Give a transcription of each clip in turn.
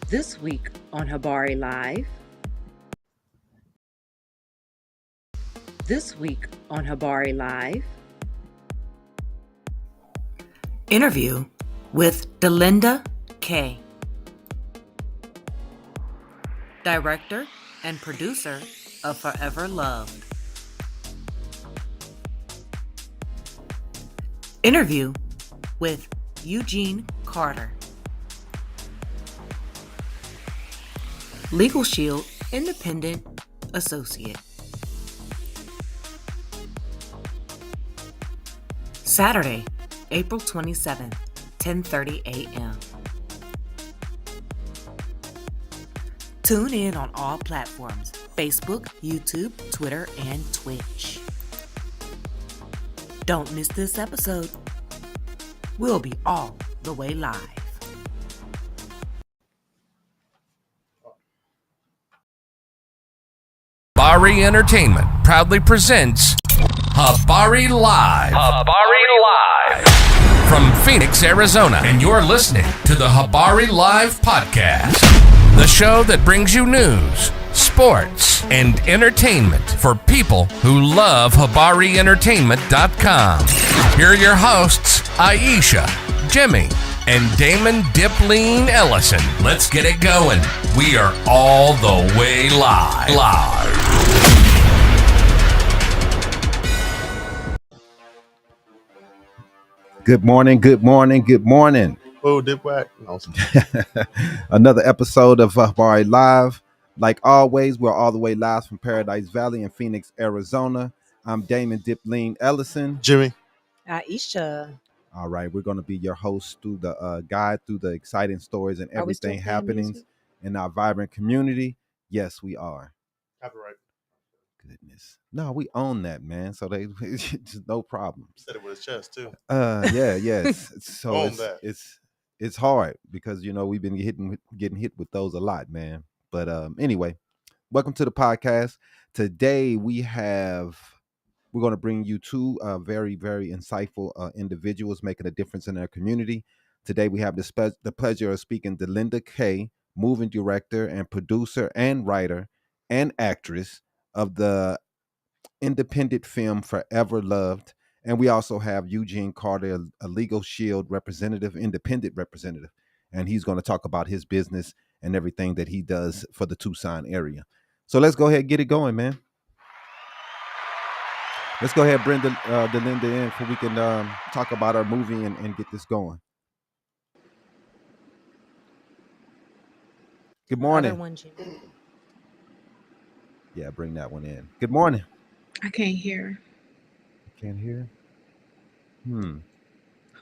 This week on Habari Live. This week on Habari Live. Interview with Delinda Kay, director and producer of Forever Loved. Interview with Eugene Carter, Legal Shield Independent Associate. Saturday, April 27th, 10:30 a.m. Tune in on all platforms: Facebook, YouTube, Twitter, and Twitch. Don't miss this episode. We'll be all the way live. Habari Entertainment proudly presents Habari Live. Habari Live. From Phoenix, Arizona. And you're listening to the Habari Live podcast. The show that brings you news, sports, and entertainment for people who love HabariEntertainment.com. Here are your hosts, Iesha, Jimmi, and Damon Dipleen Ellison. Let's get it going. We are all the way live. Good morning. Oh, Dip Whack. Awesome. Another episode of Habari Live. Like always, we're all the way live from Paradise Valley in Phoenix, Arizona. I'm Damon Dipleen Ellison. Jimmy. Iesha. All right, we're going to be your host through the guide through the exciting stories and everything happenings in our vibrant community. Yes, we are. Copyright. Goodness. No, we own that, man. So they just no problem. Said it with his chest too. Yes. So Own that. it's hard because we've been getting hit with those a lot, man. But anyway, welcome to the podcast. Today we're going to bring you two very, very insightful individuals making a difference in their community. Today we have the pleasure of speaking to Delinda Kay, movie director and producer and writer and actress of the independent film Forever Loved. And we also have Eugene Carter, a Legal Shield independent representative. And he's going to talk about his business and everything that he does for the Tucson area. So let's go ahead and get it going, man. Let's go ahead and bring Delinda in so we can talk about our movie and get this going. Good morning. Other one, Jimmy. Yeah, bring that one in. Good morning. I can't hear. Can't hear? Hold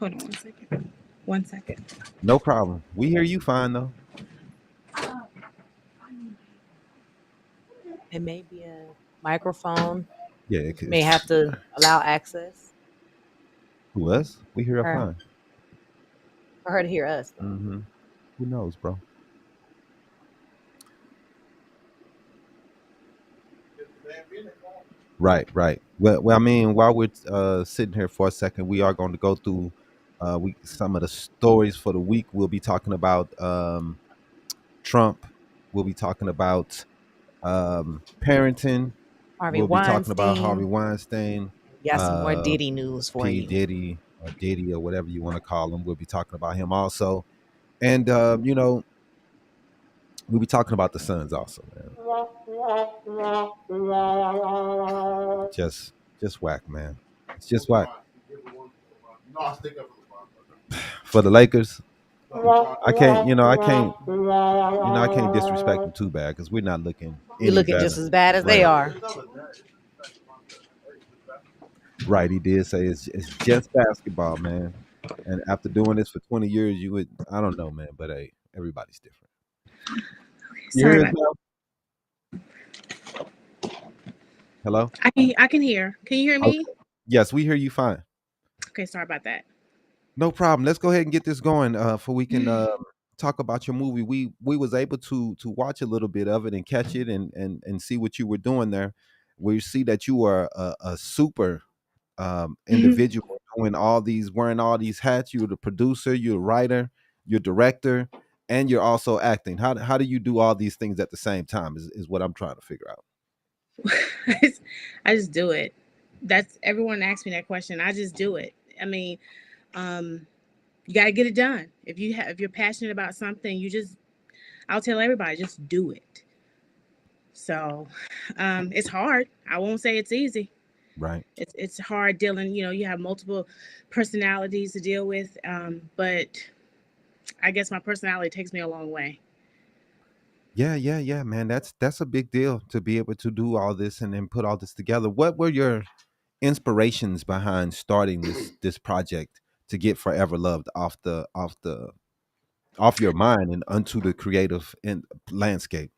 on 1 second. 1 second. No problem. We hear you fine, though. It may be a microphone. Yeah, it could. May have to allow access Who, us? We hear her Her. fine. for her to hear us. Mm-hmm. Who knows, bro? Right. Well, I mean, while we're sitting here for a second, we are going to go through some of the stories for the week. We'll be talking about Trump. We'll be talking about parenting. Harvey We'll be Weinstein. talking about Harvey Weinstein, Got some more Diddy news for P. you. Diddy, or Diddy, or whatever you want to call him. We'll be talking about him also. And, we'll be talking about the Suns also, man. Just whack, man. It's just whack. For the Lakers, I can't disrespect them too bad because we're not looking. You're looking just as bad as they are. Right, he did say it's just basketball, man. And after doing this for 20 years, I don't know, man, but hey, everybody's different. You Sorry hear about us now? Hello? I can hear. Can you hear me? Okay. Yes, we hear you fine. Okay, sorry about that. No problem. Let's go ahead and get this going for we can talk about your movie. We was able to watch a little bit of it and catch it and see what you were doing there. We see that you are a super individual wearing all these hats. You're the producer, you're a writer, you're a director, and you're also acting. How do you do all these things at the same time? Is what I'm trying to figure out. I just do it. That's everyone asks me that question. I just do it. I mean, you got to get it done. If you're passionate about something, I'll tell everybody, just do it. So, it's hard. I won't say it's easy. Right. It's hard dealing. You have multiple personalities to deal with. But I guess my personality takes me a long way. Yeah, man. That's a big deal to be able to do all this and then put all this together. What were your inspirations behind starting this project to get Forever Loved off your mind and onto the creative landscape?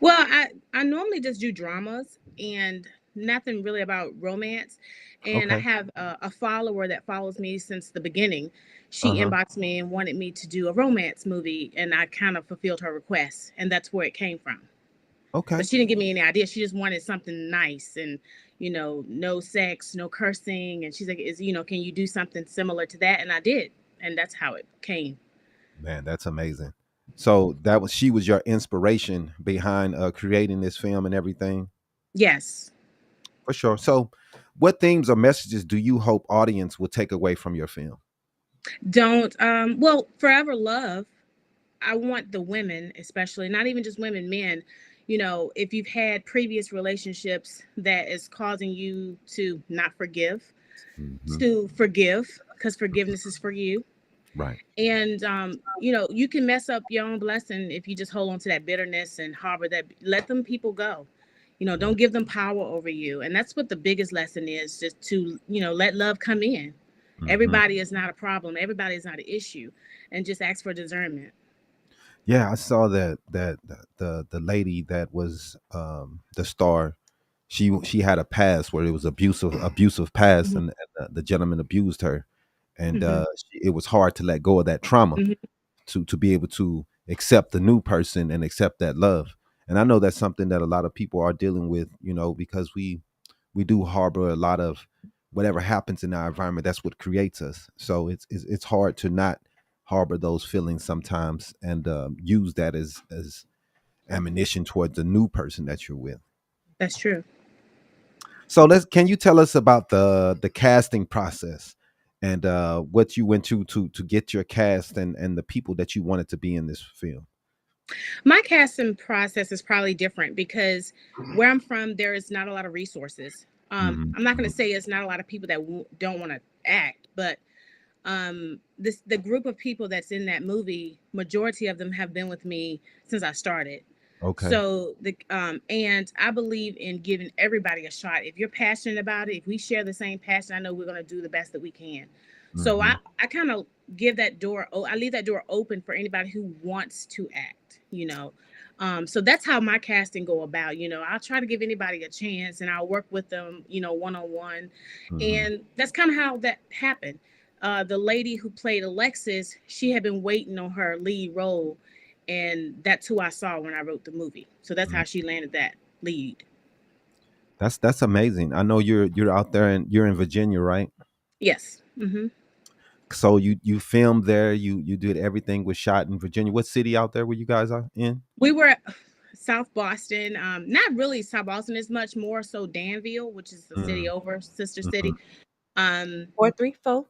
Well, I normally just do dramas and nothing really about romance. And I Okay. have a follower that follows me since the beginning. She Uh-huh. inboxed me and wanted me to do a romance movie, and I kind of fulfilled her request, and that's where it came from. But Okay. she didn't give me any idea. She just wanted something nice and no sex, no cursing. And she's like, can you do something similar to that? And I did, and that's how it came. Man, that's amazing. So she was your inspiration behind creating this film and everything? Yes. For sure. So what themes or messages do you hope audience will take away from your film? Don't well, Forever Love, I want the women, especially, not even just women, men, if you've had previous relationships that is causing you to not forgive, Hmm. to forgive, because forgiveness is for you. Right. And you can mess up your own blessing if you just hold on to that bitterness and harbor that. Let them people go. Don't give them power over you. And that's what the biggest lesson is, just to let love come in. Hmm. Everybody is not a problem. Everybody is not an issue. And just ask for discernment. Yeah, I saw that the lady that was the star, she had a past where it was abusive past, Hmm. and the gentleman abused her, and Hmm. it was hard to let go of that trauma Hmm. to be able to accept the new person and accept that love. And I know that's something that a lot of people are dealing with, because we do harbor a lot of whatever happens in our environment. That's what creates us. So it's hard to not harbor those feelings sometimes and use that as ammunition towards the new person that you're with. That's true. So can you tell us about the casting process and what you went to get your cast and the people that you wanted to be in this film? My casting process is probably different because where I'm from, there is not a lot of resources. Hmm. I'm not going Hmm. to say it's not a lot of people that don't want to act, but the group of people that's in that movie, majority of them have been with me since I started. Okay. So and I believe in giving everybody a shot. If you're passionate about it, if we share the same passion, I know we're going to do the best that we can. So Hmm. I kind of I leave that door open for anybody who wants to act. So that's how my casting go about. I'll try to give anybody a chance, and I'll work with them, one on one, Hmm. and that's kind of how that happened. The lady who played Alexis, she had been waiting on her lead role, and that's who I saw when I wrote the movie. So that's how she landed that lead. That's amazing. I know you're out there and you're in Virginia, right? Yes. Hmm. So you filmed there. You did everything was shot in Virginia. What city out there were you guys are in? We were South Boston. Not really South Boston, as much more so Danville, which is the city Mm, over, sister mhm. city. Um, 434.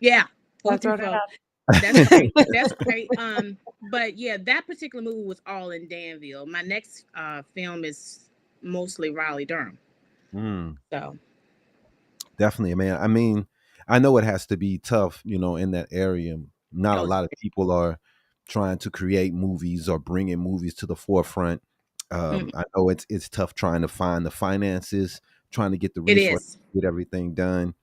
yeah, So four I through throw that four. out. That's great. That's great. But yeah, that particular movie was all in Danville. My next film is mostly Raleigh, Durham. Mm, So definitely, man. I mean, I know it has to be tough, in that area. Not a that was lot of people are trying to create movies or bringing movies to the forefront. mm, I know it's tough trying to find the finances, trying to get the it resources, is. get everything done.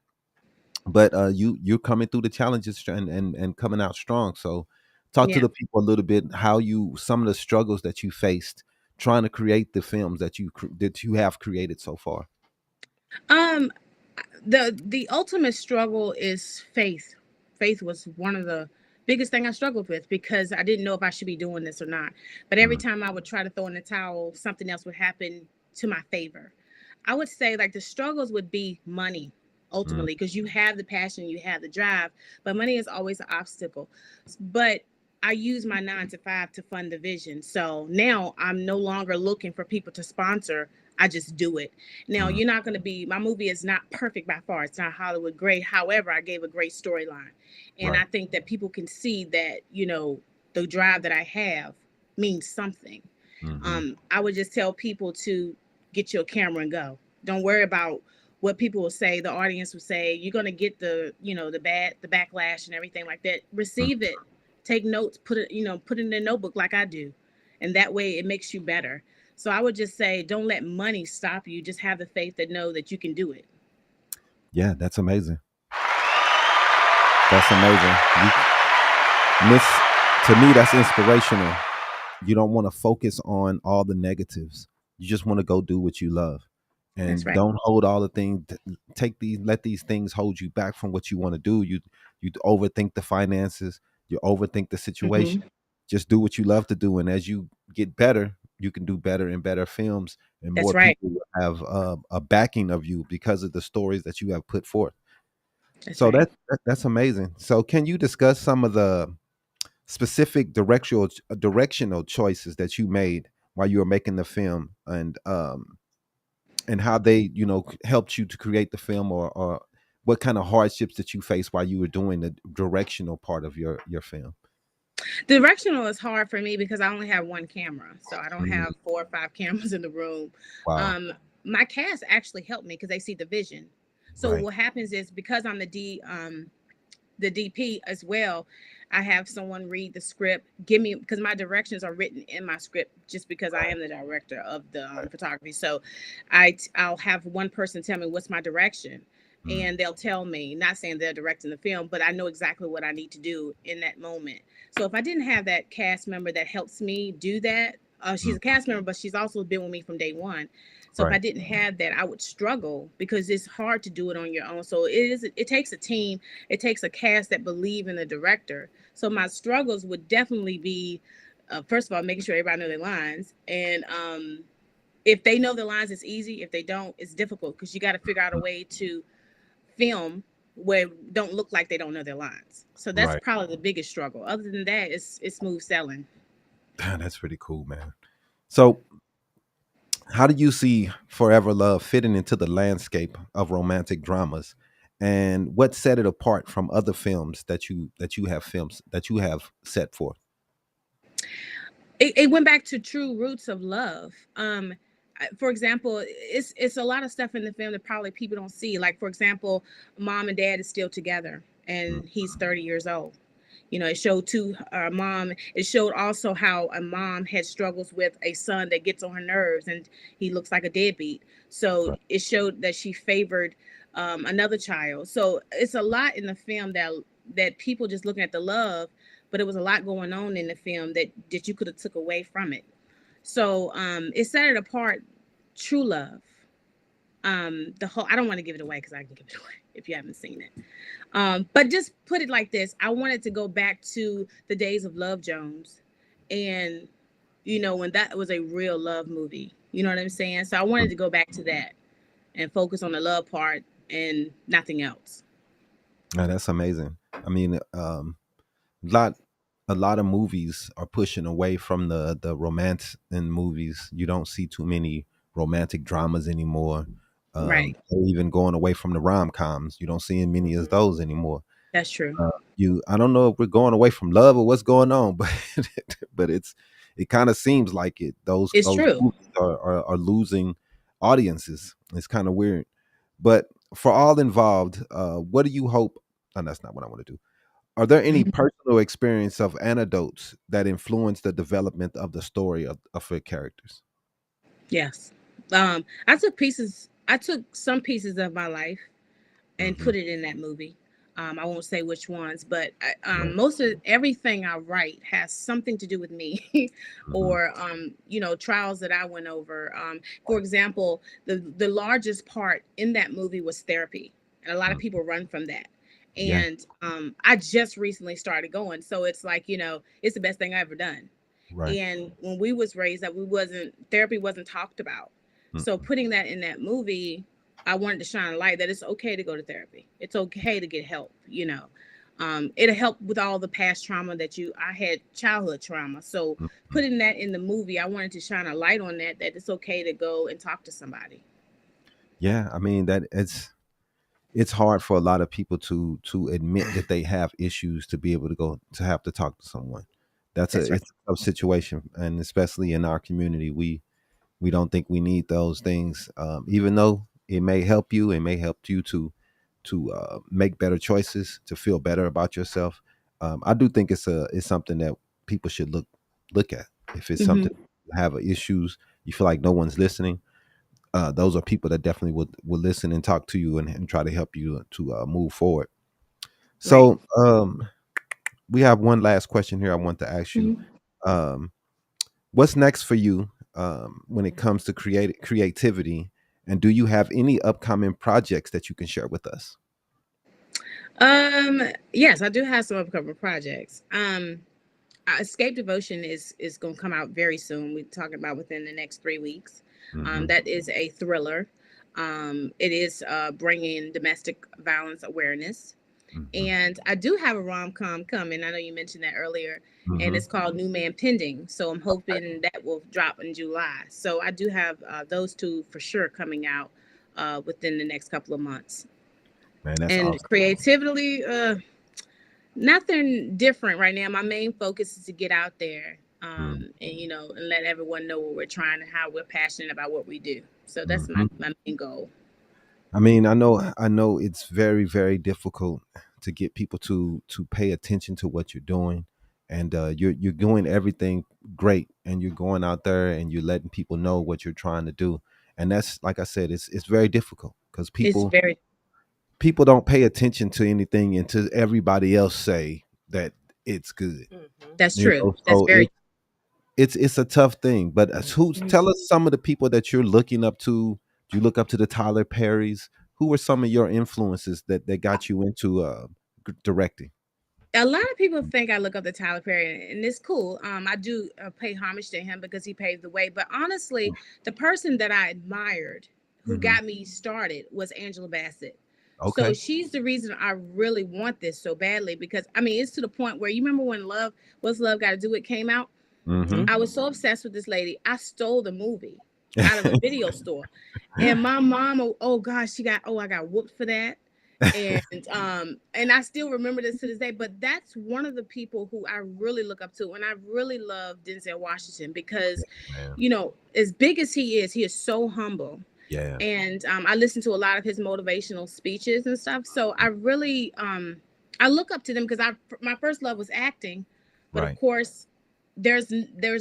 But you're coming through the challenges and coming out strong. So talk to Yeah. the people a little bit how you some of the struggles that you faced trying to create the films that you have created so far. Um, the ultimate struggle is faith. Faith was one of the biggest thing I struggled with because I didn't know if I should be doing this or not. But every Mm, time I would try to throw in the towel, something else would happen to my favor. I would say like the struggles would be money mm, ultimately because you have the passion, you have the drive, but money is always an obstacle. But I use my 9 to 5 to fund the vision. So now I'm no longer looking for people to sponsor. I just do it. Now, Mhm. you're not going to be, my movie is not perfect by far. It's not Hollywood great. However, I gave a great storyline. And Right. I think that people can see that, the drive that I have means something. Hmm. I would just tell people to get your camera and go. Don't worry about what people will say. The audience will say. You're going to get the backlash and everything like that. Receive it. Take notes. Put it in a notebook like I do, and that way it makes you better. So I would just say, don't let money stop you. Just have the faith that know that you can do it. Yeah, that's amazing. That's amazing. Miss, to me, that's inspirational. You don't want to focus on all the negatives. You just want to go do what you love, That's and right. don't hold all the things. Let these things hold you back from what you want to do. You overthink the finances. You overthink the Hmm. situation. Just do what you love to do, and as you get better, you can do better and better films, and That's more right. people will have a backing of you because of the stories that you have put forth. That's So right. that's amazing. So can you discuss some of the specific directional choices that you made while you were making the film, and how they helped you to create the film, or what kind of hardships that you faced while you were doing the directional part of your film? Directional is hard for me because I only have one camera, so I don't Mm, have 4 or 5 cameras in the room. wow. Um, my cast actually helped me because they see the vision. So Right. what happens is, because I'm the DP as well, I have someone read the script, give me, because my directions are written in my script just because I Right. am the director of the Right. photography. So I'll have one person tell me what's my direction, Mm, and they'll tell me, not saying they're directing the film, but I know exactly what I need to do in that moment. So if I didn't have that cast member that helps me do that, she's mm, a cast member, but she's also been with me from day one. So if I right. didn't have that, I would struggle because it's hard to do it on your own. So it takes a team, it takes a cast that believe in the director. So my struggles would definitely be, first of all, making sure everybody know their lines, and if they know the lines, it's easy. If they don't, it's difficult because you got to figure out a Mm, way to film where don't look like they don't know their lines. So that's right. probably the biggest struggle. Other than that, it's smooth selling. That's pretty cool, man. So how do you see Forever Love fitting into the landscape of romantic dramas, and what set it apart from other films that you have set forth? It went back to true roots of love. For example, it's a lot of stuff in the film that probably people don't see. Like, for example, mom and dad is still together, Mm, and he's 30 years old. It showed to our mom. It showed also how a mom had struggles with a son that gets on her nerves, and he looks like a deadbeat. So right. it showed that she favored another child. So it's a lot in the film that people just looking at the love, but it was a lot going on in the film that you could have took away from it. So it set it apart. True love. The whole, I don't want to give it away because I can give it away if you haven't seen it. But just put it like this: I wanted to go back to the days of Love Jones, and when that was a real love movie. You know what I'm saying? So I wanted Mm. to go back to that and focus on the love part and nothing else. Yeah, that's amazing. I mean, lot a lot of movies are pushing away from the romance in movies. You don't see too many romantic dramas anymore. Right. Or even going away from the rom-coms. You don't see as many as those anymore. That's true. You I don't know if we're going away from love or what's going on, but but it kind of seems like it. It's Those true. movies are losing audiences. It's kind of weird. But for all involved, what do you hope? And that's not what I want to do. Are there any personal experience of anecdotes that influence the development of the story of your characters? Yes. I took some pieces of my life and Hmm. put it in that movie. I won't say which ones, but Right. most of everything I write has something to do with me, Hmm. or trials that I went over. For example, the largest part in that movie was therapy, and a lot of people run from that. Yeah. And I just recently started going, so it's like, it's the best thing I ever done. Right. And when we was raised up, we wasn't therapy wasn't talked about. So Mm-mm. putting that in that movie, I wanted to shine a light that it's okay to go to therapy. It's okay to get help. It'll help with all the past trauma I had childhood trauma. So Mhm. putting that in the movie, I wanted to shine a light on that it's okay to go and talk to somebody. Yeah, I mean that it's hard for a lot of people to admit that they have issues to be able to go to have to talk to someone. That's right. It's a tough situation, and especially in our community, we don't think we need those things. Even though it may help you to make better choices, to feel better about yourself. I do think it's something that people should look at. If it's Hmm. something you have issues, you feel like no one's listening. Those are people that definitely would listen and talk to you and try to help you to move forward. Right. So we have one last question here I want to ask you. Mhm. Um, what's next for you when it comes to creativity? And do you have any upcoming projects that you can share with us? Yes, I do have some upcoming projects. Escape Devotion is going to come out very soon. We're talking about within the next 3 weeks. Hmm. That is a thriller. It is bringing domestic violence awareness. Hmm. And I do have a rom-com coming. I know you mentioned that earlier, and Hmm. it's called New Man Pending. So I'm hoping that will drop in July. So I do have those two for sure coming out within the next couple of months. Man, that's And awesome. creatively, nothing different right now. My main focus is to get out there, and and let everyone know what we're trying and how we're passionate about what we do. So that's Hmm. my main goal. I mean, I know it's very, very difficult to get people to pay attention to what you're doing, and you're doing everything great, and you're going out there and you're letting people know what you're trying to do, and that's like I said, it's very difficult because It's very people don't pay attention to anything until everybody else say that it's good. that's true. That's So very it's a tough thing. But who tell us some of the people that you're looking up to? Do you look up to the Tyler Perrys? Who were some of your influences that got you into directing? a lot of people think I look up to Tyler Perry, and it's cool. I do pay homage to him because he paved the way. But honestly, the person that I admired, who Hmm. got me started, was Angela Bassett. So Okay. she's the reason I really want this so badly because I mean it's to the point where you remember when What's Love Got to Do It came out. Hmm. I was so obsessed with this lady. I stole the movie out of a video store. And my mom, oh gosh, I got whooped for that. And I still remember this to this day. But that's one of the people who I really look up to. And I really love Denzel Washington because, Man. as big as he is so humble. Yeah. And I listen to a lot of his motivational speeches and stuff. So I really I look up to them because I my first love was acting, but of Right. course there's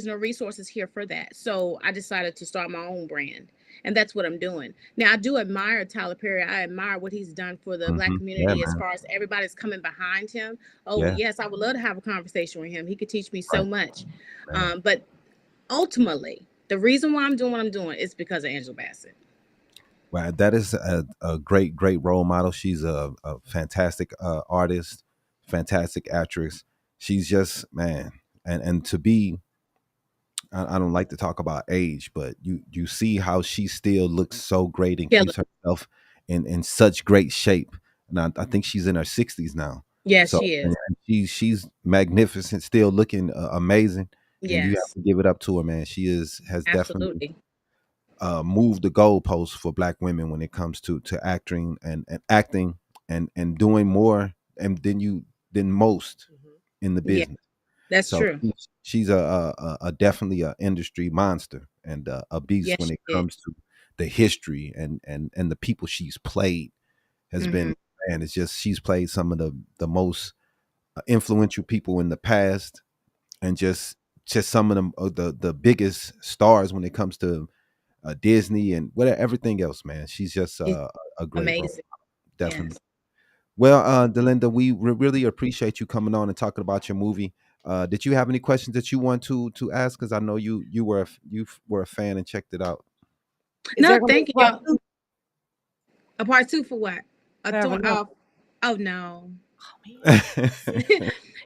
no resources here for that. So I decided to start my own brand. And that's what I'm doing. Now I do admire Tyler Perry. I admire what he's done for the Black Hmm. Yeah, community as man. far as everybody's coming behind him. Oh Yeah. yes, I would love to have a conversation with him. He could teach me so Right. much. Man. But ultimately, the reason why I'm doing what I'm doing is because of Angela Bassett. Wow, that is a great, great role model. She's a fantastic artist, fantastic actress. She's just man, and to be, I don't like to talk about age, but you see how she still looks so great and Killer. keeps herself in such great shape. And I think she's in her 60s now. Yes, So she and is. she's magnificent, still looking amazing. And you have Yes, to give it up to her, man. She has definitely absolutely. move the goalposts for Black women when it comes to acting and acting and doing more and than most in the Yeah, business. that's So true. she's a definitely a industry monster and a beast Yes, when she it is. comes to the history and the people she's played has Hmm. been, man, it's just she's played some of the most influential people in the past and just some of them the biggest stars when it comes to Disney and whatever everything else, man. She's just It's a great role, amazing. definitely. Yes. Well, Delinda, we really appreciate you coming on and talking about your movie. Did you have any questions that you want to ask? Because I know you were a fan and checked it out. Is No, there gonna be thank a you, part y'all. two? A part two for what? A I never th- know. oh no.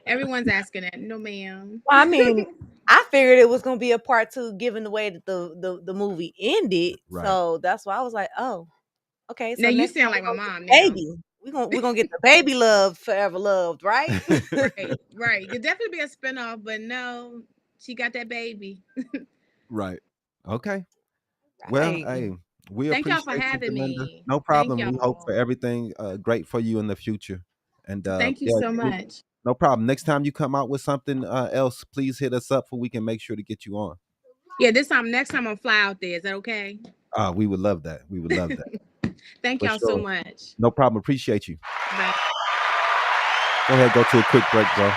Everyone's asking that. No, ma'am. Well, I mean, I figured it was gonna be a part two, given the way that the movie ended. Right. So that's why I was like, oh, okay. Now So you next sound time we like my go to mom the now. baby. We're gonna get the baby loved, forever loved, right? Right. Could definitely be a spinoff, but no, she got that baby. Right. Okay. Well, Right. hey, we Thank y'all for appreciate you, having Delinda. me. No Thank problem. We hope for y'all. everything great for you in the future. And Thank you yeah, so much. no problem. Next time you come out with something else, please hit us up so we can make sure to get you on. Yeah, next time I'll fly out there. Is that okay? We would love that. We would love that. Thank For y'all so sure. much. No problem. Appreciate you. Bye. Go ahead, go to a quick break, bro.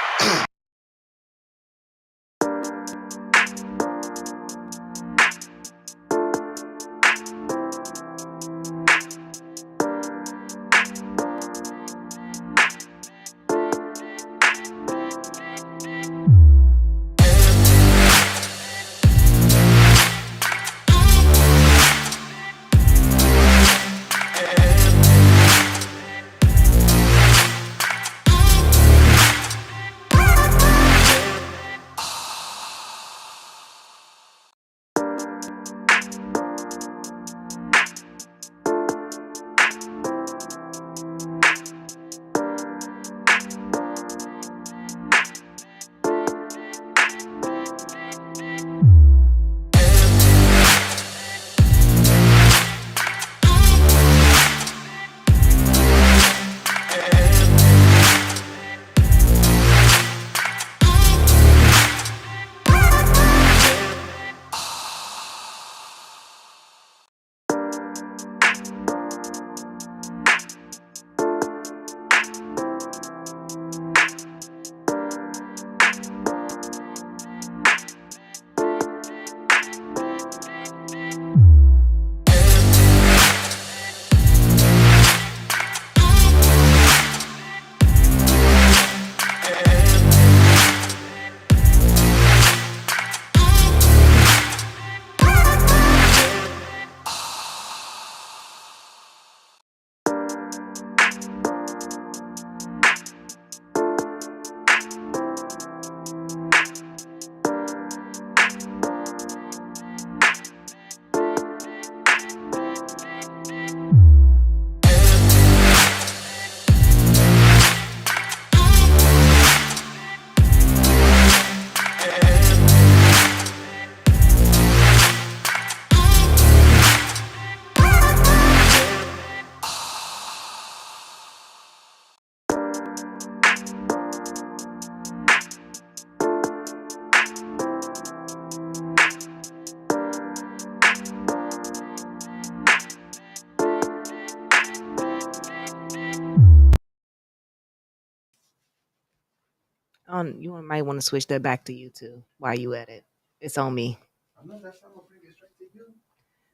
You might want to switch that back to you too while you at it. It's on me.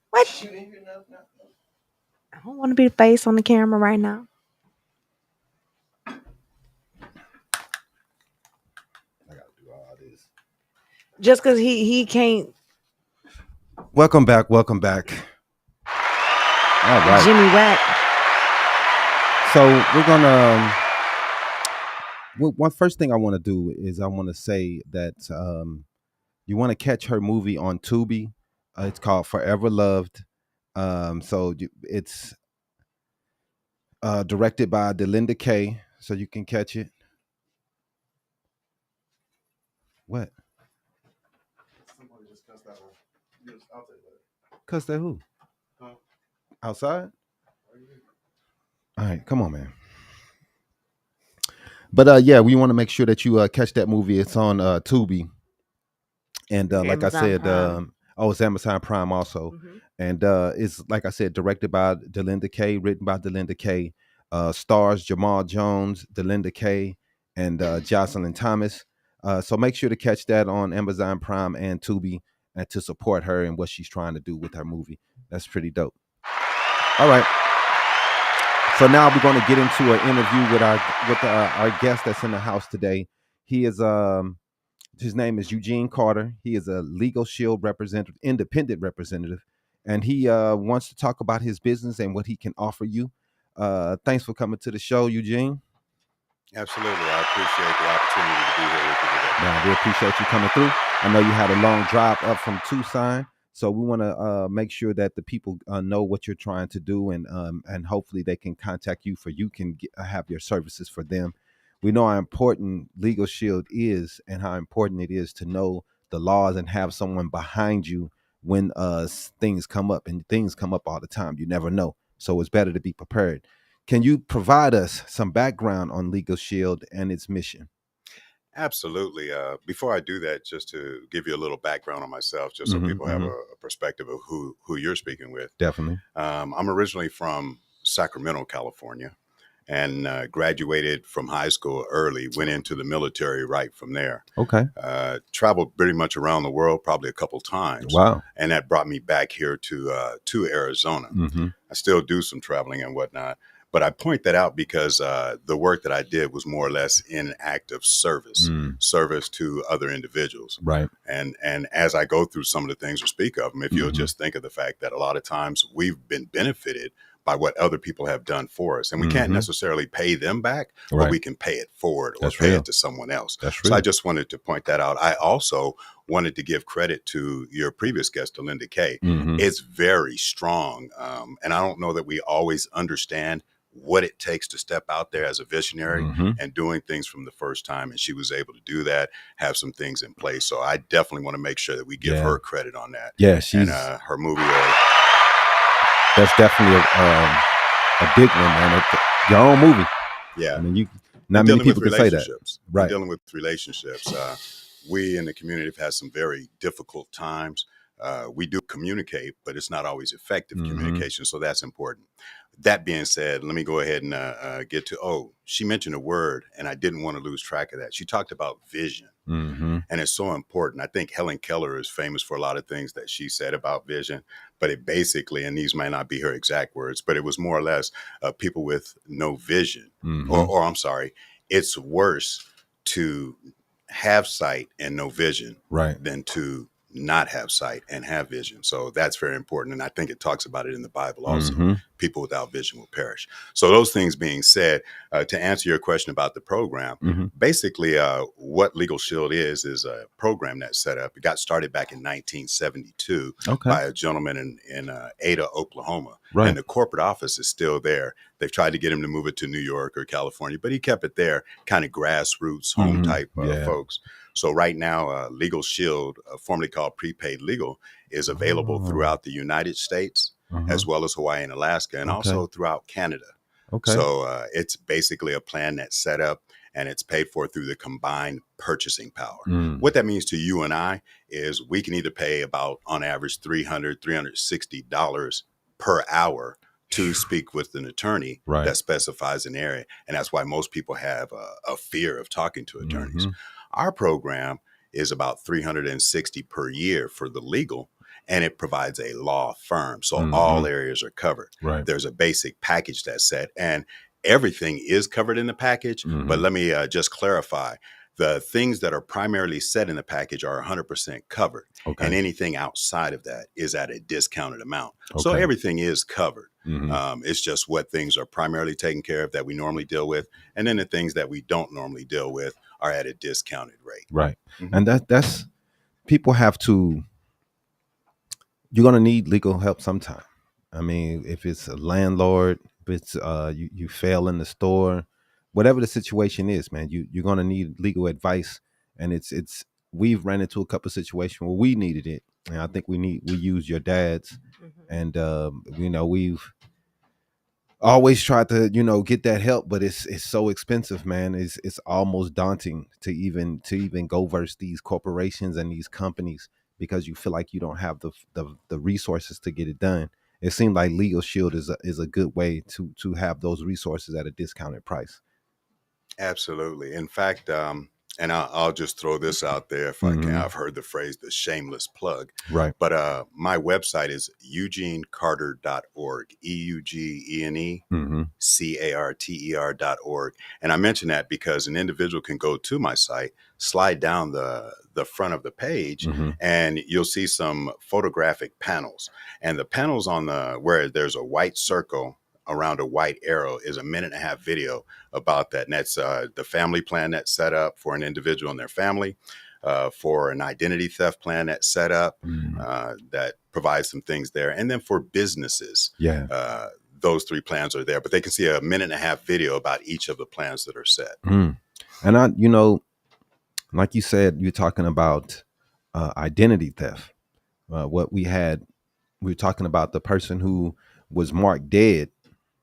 What? I don't want to be the face on the camera right now. I gotta do all this. Just because he can't. Welcome back. Welcome back. All right. Jimmy Wack. So we're gonna. One first thing I want to do is I want to say that you want to catch her movie on Tubi. It's called Forever Loved. It's directed by Delinda Kay, so you can catch it. What? Somebody just cussed that one. I'll take that. Cuss that who? Huh? Outside? All right, come on, man. But yeah, we want to make sure that you catch that movie. It's on Tubi, and like I Amazon said, Prime. it's Amazon Prime also, and it's like I said, directed by Delinda Kay, written by Delinda Kay, stars Jamal Jones, Delinda Kay, and Jocelyn Thomas. So make sure to catch that on Amazon Prime and Tubi, and to support her and what she's trying to do with her movie. That's pretty dope. All right. So now we're going to get into an interview with our guest that's in the house today. He is his name is Eugene Carter. He is a Legal Shield representative, independent representative, and he wants to talk about his business and what he can offer you. Thanks for coming to the show, Eugene. Absolutely, I appreciate the opportunity to be here with you today. Yeah, we appreciate you coming through. I know you had a long drive up from Tucson, So we want to make sure that the people know what you're trying to do, and hopefully they can contact you for you can have your services for them. We know how important Legal Shield is and how important it is to know the laws and have someone behind you when things come up, and things come up all the time. You never know. So it's better to be prepared. Can you provide us some background on Legal Shield and its mission? Absolutely. Before I do that, just to give you a little background on myself, just so people have a perspective of who you're speaking with. Definitely. I'm originally from Sacramento, California, and graduated from high school early, went into the military right from there. Okay. Traveled pretty much around the world, probably a couple times. Wow. And that brought me back here to Arizona. I still do some traveling and whatnot. But I point that out because the work that I did was more or less in an act of service, service to other individuals. Right. And as I go through some of the things or speak of them, if you'll just think of the fact that a lot of times we've been benefited by what other people have done for us. And we can't necessarily pay them back, but we can pay it forward or pay it to someone else. So I just wanted to point that out. I also wanted to give credit to your previous guest, Delinda Kay. It's very strong. And I don't know that we always understand what it takes to step out there as a visionary and doing things from the first time. And she was able to do that, have some things in place. So I definitely want to make sure that we give her credit on that. Yeah, she's her movie. That's definitely a big one, man. Your own movie. Yeah. I mean, not many people can say that. Right. Dealing with relationships. We in the community have had some very difficult times. We do communicate, but it's not always effective communication. So that's important. That being said, let me go ahead and get to, she mentioned a word and I didn't want to lose track of that. She talked about vision and it's so important. I think Helen Keller is famous for a lot of things that she said about vision, but it basically, and these might not be her exact words, but it was more or less people with no vision or I'm sorry, it's worse to have sight and no vision than to not have sight and have vision. So that's very important. And I think it talks about it in the Bible also. People without vision will perish. So those things being said, to answer your question about the program, basically what Legal Shield is a program that's set up. It got started back in 1972 by a gentleman in Ada, Oklahoma. And the corporate office is still there. They've tried to get him to move it to New York or California, but he kept it there, kind of grassroots, home type folks. So right now, Legal Shield, formerly called Prepaid Legal, is available throughout the United States, as well as Hawaii and Alaska, and also throughout Canada. So it's basically a plan that's set up and it's paid for through the combined purchasing power. What that means to you and I is we can either pay about, on average, $300, $360 per hour to speak with an attorney that specifies an area. And that's why most people have a fear of talking to attorneys. Our program is about $360 per year for the legal, and it provides a law firm. So all areas are covered. There's a basic package that's set, and everything is covered in the package. But let me just clarify. The things that are primarily set in the package are 100% covered. And anything outside of that is at a discounted amount. So everything is covered. It's just what things are primarily taken care of that we normally deal with. And then the things that we don't normally deal with are at a discounted rate. And that's people have to, you're going to need legal help sometime. I mean, if it's a landlord, if it's you fail in the store, whatever the situation is, man, you're going to need legal advice. And it's we've ran into a couple of situations where we needed it. And I think we use your dad's and we've always tried to, get that help, but it's so expensive, man. It's almost daunting to even go versus these corporations and these companies because you feel like you don't have the resources to get it done. It seemed like Legal Shield is a good way to have those resources at a discounted price. Absolutely. In fact, and I'll just throw this out there if I can. I've heard the phrase, the shameless plug. But my website is eugenecarter.org, EUGENE, CARTER.org. And I mention that because an individual can go to my site, slide down the front of the page, and you'll see some photographic panels. And the panels where there's a white circle around a white arrow is a 1.5-minute video about that. And that's the family plan that's set up for an individual and their family. for an identity theft plan that's set up that provides some things there. And then for businesses, those 3 plans are there, but they can see a 1.5-minute video about each of the plans that are set. And I, you know, like you said, you're talking about identity theft. What we were talking about the person who was marked dead,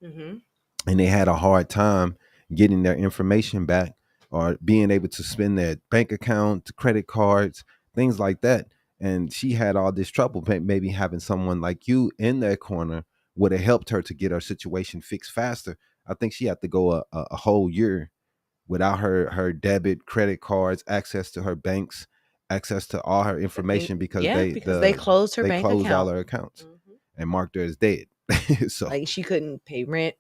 and they had a hard time getting their information back or being able to spend their bank account, credit cards, things like that. And she had all this trouble. Maybe having someone like you in their corner would have helped her to get her situation fixed faster. I think she had to go a whole year without her debit, credit cards, access to her banks, access to all her information because they closed her bank account. All her accounts and marked her as dead. So like she couldn't pay rent.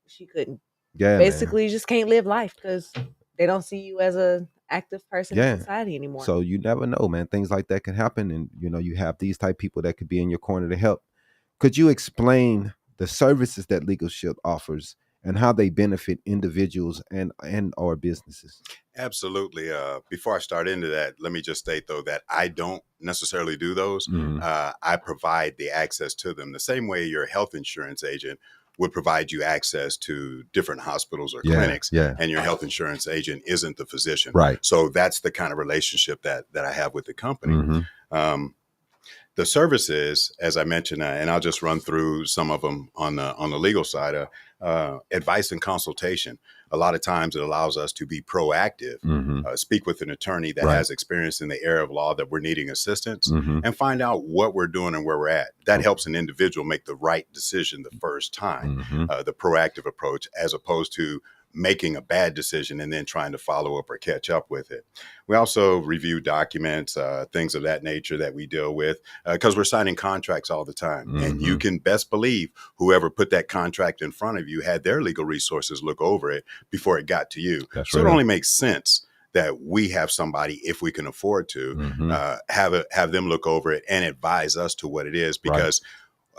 She couldn't basically man. Just can't live life because they don't see you as a active person in society anymore. So you never know, man. Things like that can happen. And you know, you have these type of people that could be in your corner to help. Could you explain the services that LegalShield offers and how they benefit individuals and or businesses? Absolutely. Before I start into that, let me just state, though, that I don't necessarily do those. I provide the access to them the same way your health insurance agent would provide you access to different hospitals or clinics, and your health insurance agent isn't the physician. Right. So that's the kind of relationship that I have with the company. The services, as I mentioned, and I'll just run through some of them on the legal side, advice and consultation. A lot of times it allows us to be proactive, speak with an attorney that has experience in the area of law that we're needing assistance, and find out what we're doing and where we're at. That helps an individual make the right decision the first time, the proactive approach, as opposed to making a bad decision and then trying to follow up or catch up with it. We also review documents, things of that nature that we deal with, because we're signing contracts all the time. And you can best believe whoever put that contract in front of you had their legal resources look over it before it got to you. So it only makes sense that we have somebody, if we can afford to, have them look over it and advise us to what it is, because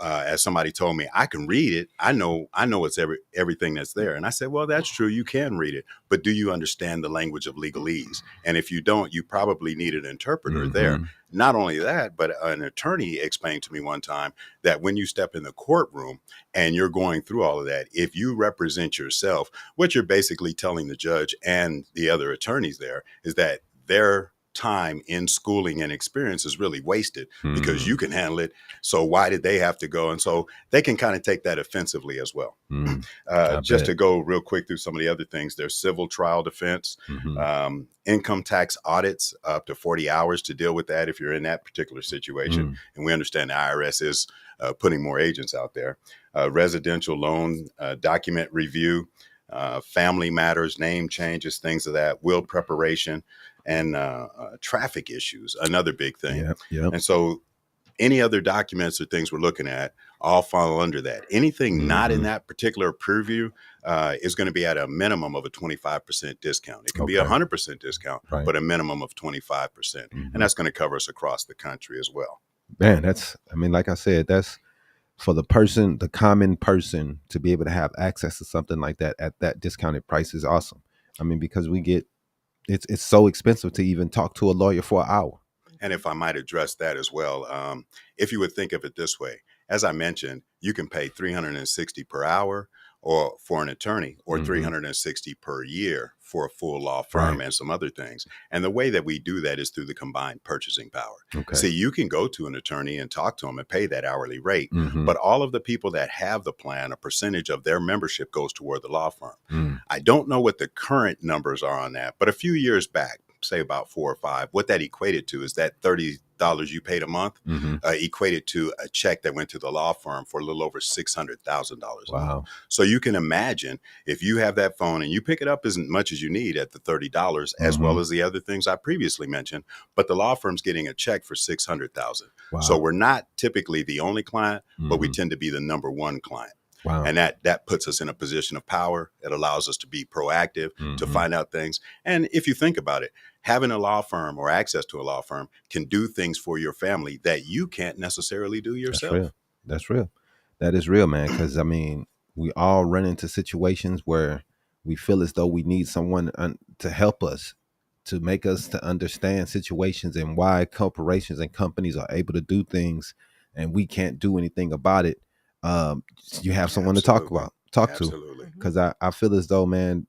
as somebody told me, I can read it. I know it's everything that's there. And I said, well, that's true. You can read it. But do you understand the language of legalese? And if you don't, you probably need an interpreter there. Not only that, but an attorney explained to me one time that when you step in the courtroom and you're going through all of that, if you represent yourself, what you're basically telling the judge and the other attorneys there is that their time in schooling and experience is really wasted because you can handle it. So why did they have to go? And so they can kind of take that offensively as well. Just to go real quick through some of the other things, there's civil trial defense, income tax audits, up to 40 hours to deal with that if you're in that particular situation. And we understand the IRS is putting more agents out there. Residential loan document review, family matters, name changes, things of that, will preparation, and traffic issues, another big thing. And so any other documents or things we're looking at all fall under that. Anything not in that particular purview is going to be at a minimum of a 25% discount. It can be a 100% discount, but a minimum of 25%. And that's going to cover us across the country as well. Man, like I said, that's for the person, the common person, to be able to have access to something like that at that discounted price is awesome. I mean, because it's so expensive to even talk to a lawyer for an hour. And if I might address that as well, if you would think of it this way, as I mentioned, you can pay $360 per hour or for an attorney, or $360 per year for a full law firm and some other things. And the way that we do that is through the combined purchasing power. See, you can go to an attorney and talk to them and pay that hourly rate, but all of the people that have the plan, a percentage of their membership goes toward the law firm. I don't know what the current numbers are on that, but a few years back, say about 4 or 5, what that equated to is that $30 you paid a month equated to a check that went to the law firm for a little over $600,000. Wow. So you can imagine if you have that phone and you pick it up as much as you need at the $30, as well as the other things I previously mentioned, but the law firm's getting a check for $600,000. Wow. So we're not typically the only client, but we tend to be the number one client. Wow. And that puts us in a position of power. It allows us to be proactive, to find out things. And if you think about it, having a law firm or access to a law firm can do things for your family that you can't necessarily do yourself. That's real. That is real, man. Because, I mean, we all run into situations where we feel as though we need someone to help us to make us to understand situations and why corporations and companies are able to do things and we can't do anything about it. You have someone to talk Absolutely. to, because I feel as though, man,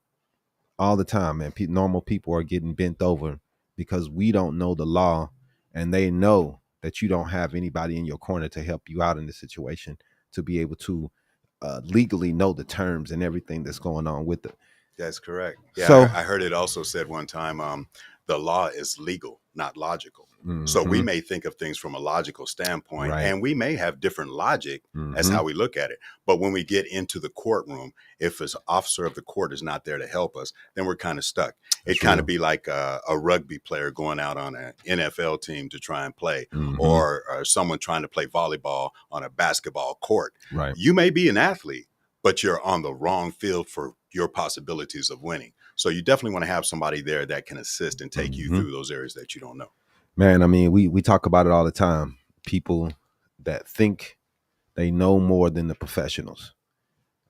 all the time, man, normal people are getting bent over because we don't know the law, and they know that you don't have anybody in your corner to help you out in the situation to be able to legally know the terms and everything that's going on with it. That's correct. Yeah, so I heard it also said one time, the law is legal, not logical. So we may think of things from a logical standpoint, and we may have different logic as how we look at it. But when we get into the courtroom, if an officer of the court is not there to help us, then we're kind of stuck. It kind of be like a rugby player going out on an NFL team to try and play, or someone trying to play volleyball on a basketball court. Right. You may be an athlete, but you're on the wrong field for your possibilities of winning. So you definitely want to have somebody there that can assist and take you through those areas that you don't know. Man, I mean, we talk about it all the time. People that think they know more than the professionals.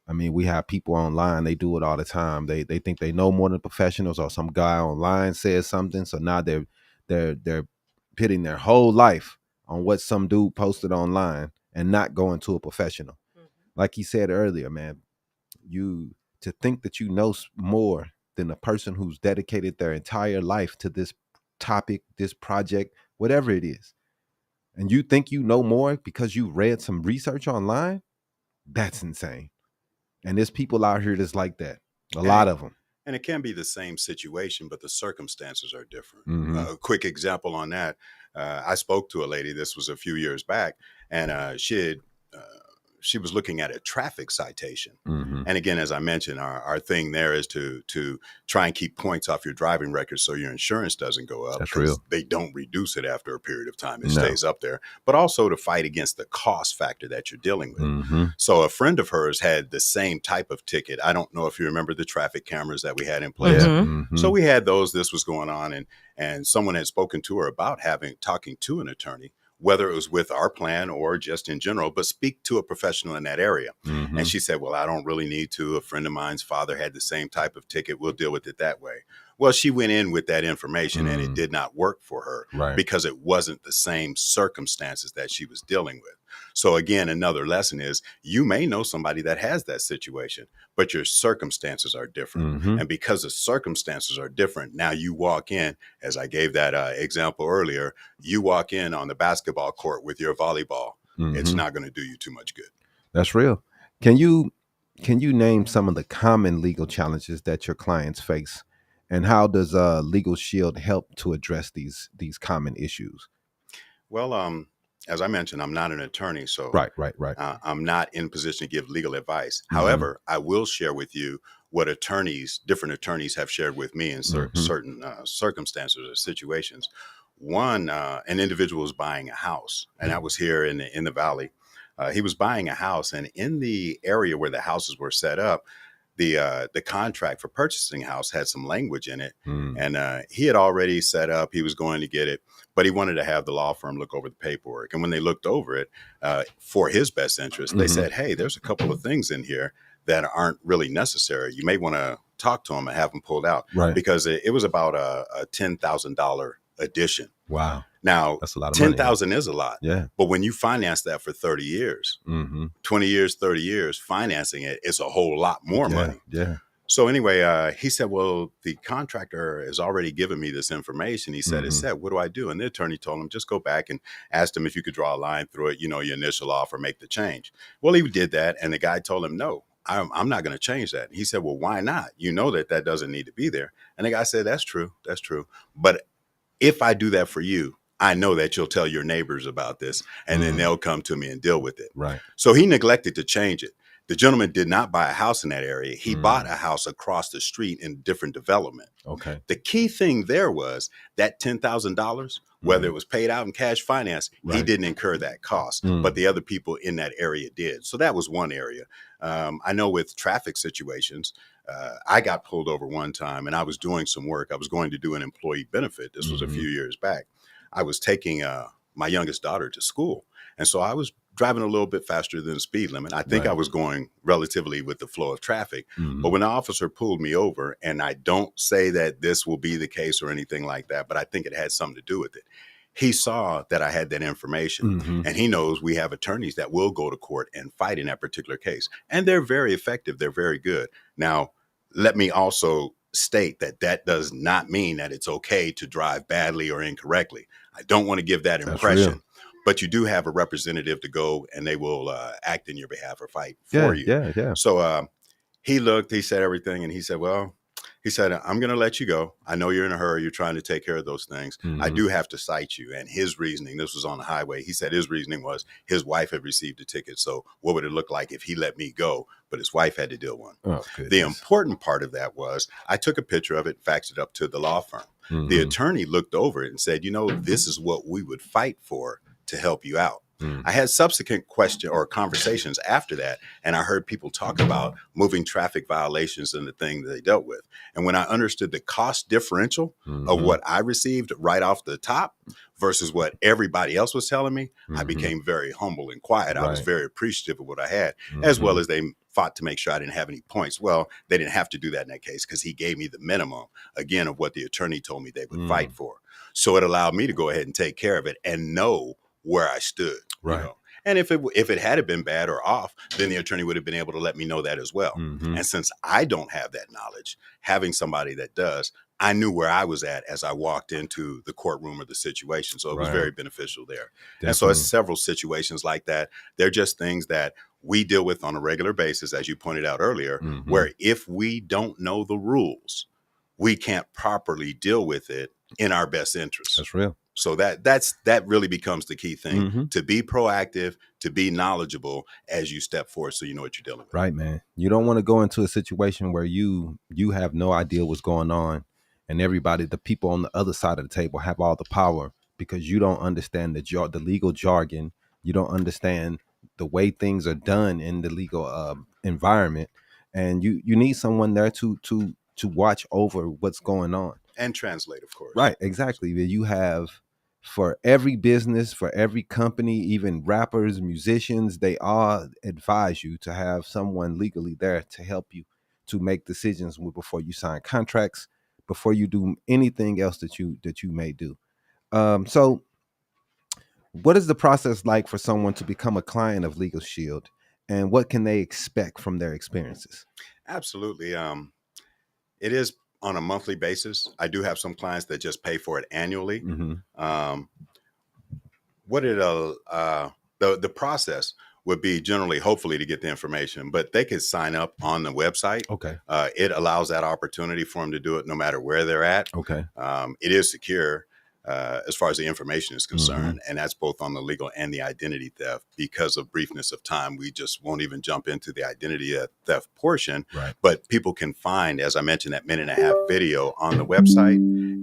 I mean, we have people online, they do it all the time. They think they know more than professionals, or some guy online says something. So now they're pitting their whole life on what some dude posted online and not going to a professional. Like he said earlier, man, to think that you know more than a person who's dedicated their entire life to this topic, this project, whatever it is, and you think you know more because you read some research online, that's insane. And there's people out here that's like that, a lot of them. And it can be the same situation, but the circumstances are different. A quick example on that, I spoke to a lady, this was a few years back, and she was looking at a traffic citation. And again, as I mentioned, our thing there is to try and keep points off your driving record so your insurance doesn't go up. That's real. They don't reduce it after a period of time. It stays up there. But also to fight against the cost factor that you're dealing with. So a friend of hers had the same type of ticket. I don't know if you remember the traffic cameras that we had in place. So we had those. This was going on. And someone had spoken to her about talking to an attorney, whether it was with our plan or just in general, but speak to a professional in that area. And she said, well, I don't really need to. A friend of mine's father had the same type of ticket. We'll deal with it that way. Well, she went in with that information and it did not work for her because it wasn't the same circumstances that she was dealing with. So again, another lesson is you may know somebody that has that situation, but your circumstances are different. And because the circumstances are different, now you walk in, as I gave that example earlier, you walk in on the basketball court with your volleyball. It's not going to do you too much good. That's real. Can you name some of the common legal challenges that your clients face? And how does Legal Shield help to address these common issues? Well, as I mentioned, I'm not an attorney, so right. I'm not in position to give legal advice. However, I will share with you what different attorneys have shared with me in certain circumstances or situations. One, an individual was buying a house, and I was here in the Valley. He was buying a house, and in the area where the houses were set up, the contract for purchasing a house had some language in it, and he had already set up. He was going to get it, but he wanted to have the law firm look over the paperwork. And when they looked over it for his best interest, they said, hey, there's a couple of things in here that aren't really necessary. You may want to talk to them and have them pulled out, because it was about a $10,000 addition. Wow. Now, that's a lot of money. 10,000 is a lot. Yeah. But when you finance that for 30 years, 20 years, 30 years, financing it, it's a whole lot more money. Yeah. So anyway, he said, well, the contractor has already given me this information. He said, it's set. What do I do? And the attorney told him, just go back and ask him if you could draw a line through it, your initial offer, make the change. Well, he did that. And the guy told him, no, I'm not going to change that. He said, well, why not? You know that doesn't need to be there. And the guy said, that's true. That's true. But if I do that for you, I know that you'll tell your neighbors about this, and then they'll come to me and deal with it. Right. So he neglected to change it. The gentleman did not buy a house in that area. He bought a house across the street in different development. Okay. The key thing there was that $10,000, whether it was paid out in cash finance, he didn't incur that cost, but the other people in that area did. So that was one area. I know with traffic situations, I got pulled over one time and I was doing some work. I was going to do an employee benefit. This was a few years back. I was taking my youngest daughter to school. And so I was driving a little bit faster than the speed limit. I think I was going relatively with the flow of traffic. But when the officer pulled me over, and I don't say that this will be the case or anything like that, but I think it had something to do with it. He saw that I had that information, and he knows we have attorneys that will go to court and fight in that particular case. And they're very effective. They're very good. Now, let me also state that that does not mean that it's okay to drive badly or incorrectly. I don't want to give that impression. But you do have a representative to go, and they will act in your behalf or fight for you. Yeah. So he looked, he said everything, and he said, well, he said, I'm going to let you go. I know you're in a hurry. You're trying to take care of those things. I do have to cite you. And his reasoning, this was on the highway. He said his reasoning was his wife had received a ticket. So what would it look like if he let me go, but his wife had to deal one? The important part of that was I took a picture of it, faxed it up to the law firm. The attorney looked over it and said, this is what we would fight for to help you out. I had subsequent question or conversations after that, and I heard people talk about moving traffic violations and the thing that they dealt with. And when I understood the cost differential of what I received right off the top versus what everybody else was telling me, I became very humble and quiet. I was very appreciative of what I had, as well as they fought to make sure I didn't have any points. Well, they didn't have to do that in that case because he gave me the minimum, again, of what the attorney told me they would fight for. So it allowed me to go ahead and take care of it and know where I stood. And if it had been bad or off, then the attorney would have been able to let me know that as well. And since I don't have that knowledge, having somebody that does, I knew where I was at as I walked into the courtroom or the situation. So it was very beneficial there. And so it's several situations like that. They're just things that we deal with on a regular basis, as you pointed out earlier, where if we don't know the rules, we can't properly deal with it in our best interest. That's real. So that really becomes the key thing, to be proactive, to be knowledgeable as you step forward so you know what you're dealing with. Right, man. You don't want to go into a situation where you have no idea what's going on, and the people on the other side of the table have all the power because you don't understand the legal jargon. You don't understand the way things are done in the legal environment, and you need someone there to watch over what's going on. And translate, of course. Right, exactly. You have, for every business, for every company, even rappers, musicians, they all advise you to have someone legally there to help you to make decisions before you sign contracts, before you do anything else that you may do. So what is the process like for someone to become a client of Legal Shield, and what can they expect from their experiences? Absolutely. It is on a monthly basis. I do have some clients that just pay for it annually. The process would be generally, hopefully, to get the information, but they could sign up on the website. It allows that opportunity for them to do it no matter where they're at. It is secure as far as the information is concerned, and that's both on the legal and the identity theft. Because of briefness of time, we just won't even jump into the identity theft portion. But people can find, as I mentioned, that 1.5-minute video on the website,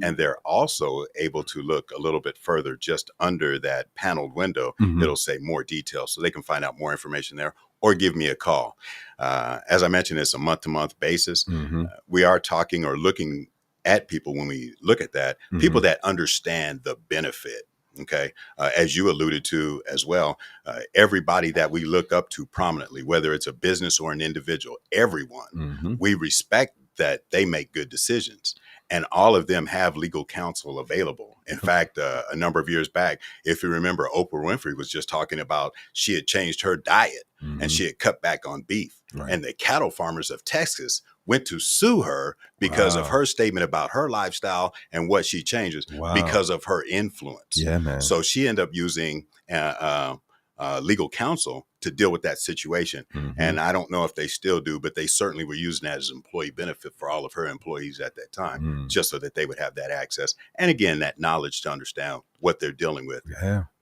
and they're also able to look a little bit further just under that paneled window. It'll say more details, so they can find out more information there or give me a call. As I mentioned, it's a month-to-month basis. We are talking or looking at people when we look at that, people that understand the benefit. As you alluded to as well, everybody that we look up to prominently, whether it's a business or an individual, everyone, we respect that they make good decisions, and all of them have legal counsel available. In fact, a number of years back, if you remember, Oprah Winfrey was just talking about she had changed her diet and she had cut back on beef, and the cattle farmers of Texas went to sue her because of her statement about her lifestyle and what she changes because of her influence. So she ended up using legal counsel to deal with that situation. And I don't know if they still do, but they certainly were using that as an employee benefit for all of her employees at that time, just so that they would have that access. And again, that knowledge to understand what they're dealing with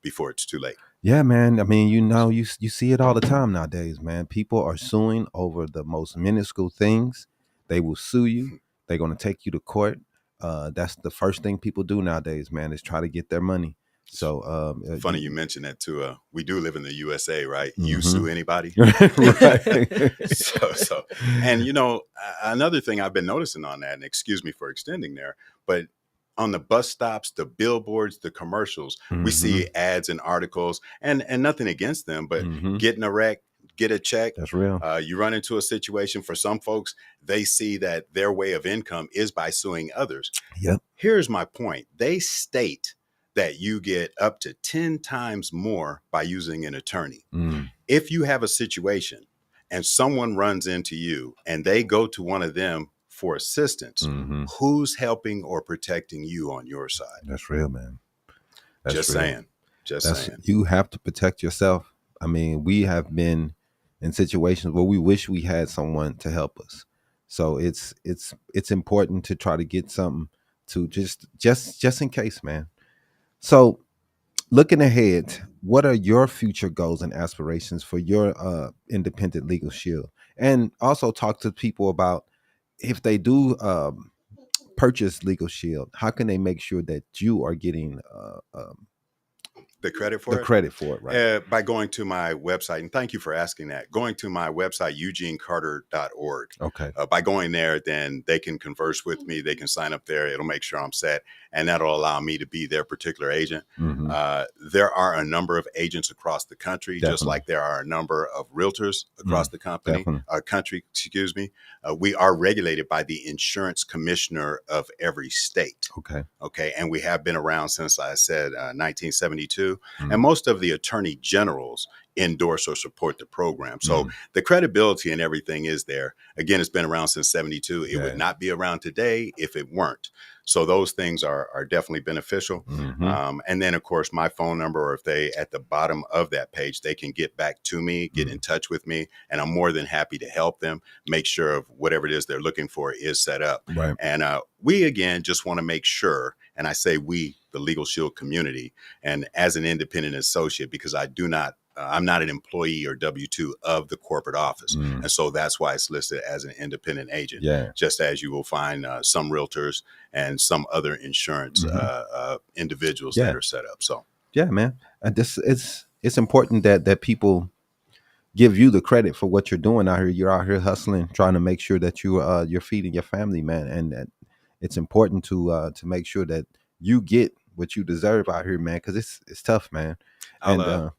before it's too late. Yeah, man. I mean, you see it all the time nowadays, man. People are suing over the most minuscule things. They will sue you. They're going to take you to court. That's the first thing people do nowadays, man, is try to get their money. So funny you mentioned that too. We do live in the USA, right? You sue anybody. So, and another thing I've been noticing on that, and excuse me for extending there, but on the bus stops, the billboards, the commercials, we see ads and articles, and nothing against them, but getting a wreck, get a check. That's real. You run into a situation. For some folks, they see that their way of income is by suing others. Yep. Here's my point. They state that you get up to 10 times more by using an attorney. If you have a situation and someone runs into you and they go to one of them for assistance, who's helping or protecting you on your side? That's real, man. That's Just real. saying. Just saying. You have to protect yourself. I mean, we have been in situations where we wish we had someone to help us. So it's important to try to get something to just in case, man. So looking ahead, what are your future goals and aspirations for your independent legal shield? And also talk to people about if they do purchase legal shield, how can they make sure that you are getting the credit for it, right? By going to my website, and thank you for asking that. Going to my website, eugenecarter.org. Okay. By going there, then they can converse with me. They can sign up there. It'll make sure I'm set, and that'll allow me to be their particular agent. There are a number of agents across the country, just like there are a number of realtors across the country. Excuse me. We are regulated by the insurance commissioner of every state. Okay. And we have been around since, I said, 1972. And most of the attorney generals endorse or support the program. So the credibility and everything is there. Again, it's been around since 72. It would not be around today if it weren't. So those things are definitely beneficial. And then, of course, my phone number, or if they at the bottom of that page, they can get back to me, get in touch with me, and I'm more than happy to help them make sure of whatever it is they're looking for is set up. Right. And we, again, just want to make sure, and I say we, the Legal Shield community, and as an independent associate, because I'm not an employee or W-2 of the corporate office. And so that's why it's listed as an independent agent, just as you will find some realtors and some other insurance individuals that are set up. So, yeah, man. It's important that people give you the credit for what you're doing out here. You're out here hustling, trying to make sure that you're feeding your family, man. And that it's important to make sure that you get what you deserve out here, man, because it's tough, man. I'll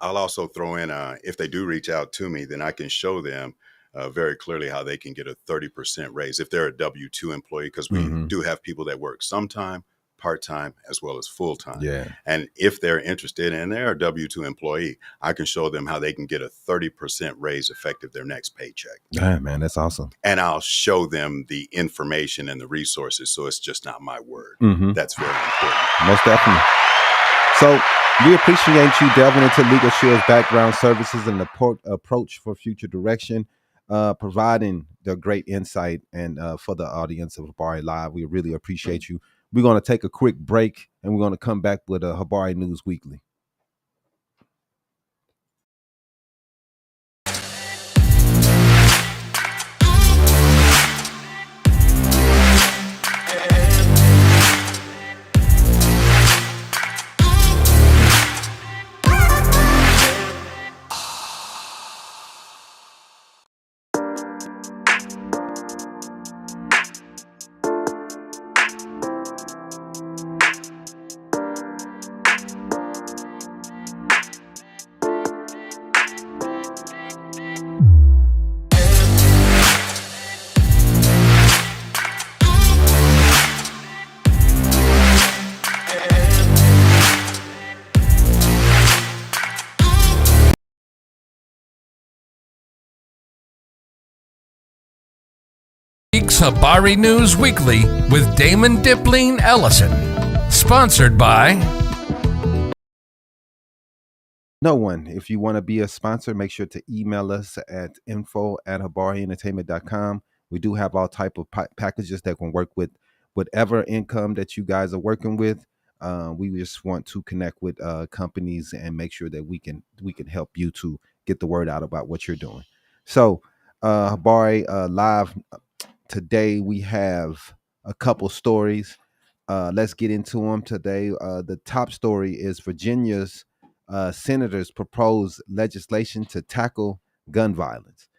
also throw in, if they do reach out to me, then I can show them very clearly how they can get a 30% raise if they're a W-2 employee, because we do have people that work sometime, part-time, as well as full-time. And if they're interested and they're a W-2 employee, I can show them how they can get a 30% raise effective their next paycheck. Yeah, man, that's awesome. And I'll show them the information and the resources, so it's just not my word. That's very important. Most definitely. So we appreciate you delving into Legal Shield's background services and the approach for future direction, providing the great insight and for the audience of Habari Live. We really appreciate you. We're going to take a quick break, and we're going to come back with a Habari News Weekly. Habari News Weekly with Damon Dipling Ellison. Sponsored by No One. If you want to be a sponsor, make sure to email us at info@habarientertainment.com. We do have all type of packages that can work with whatever income that you guys are working with. We just want to connect with companies and make sure that we can help you to get the word out about what you're doing. So Habari Live, today we have a couple stories. Let's get into them today. The top story is Virginia's senators propose legislation to tackle gun violence.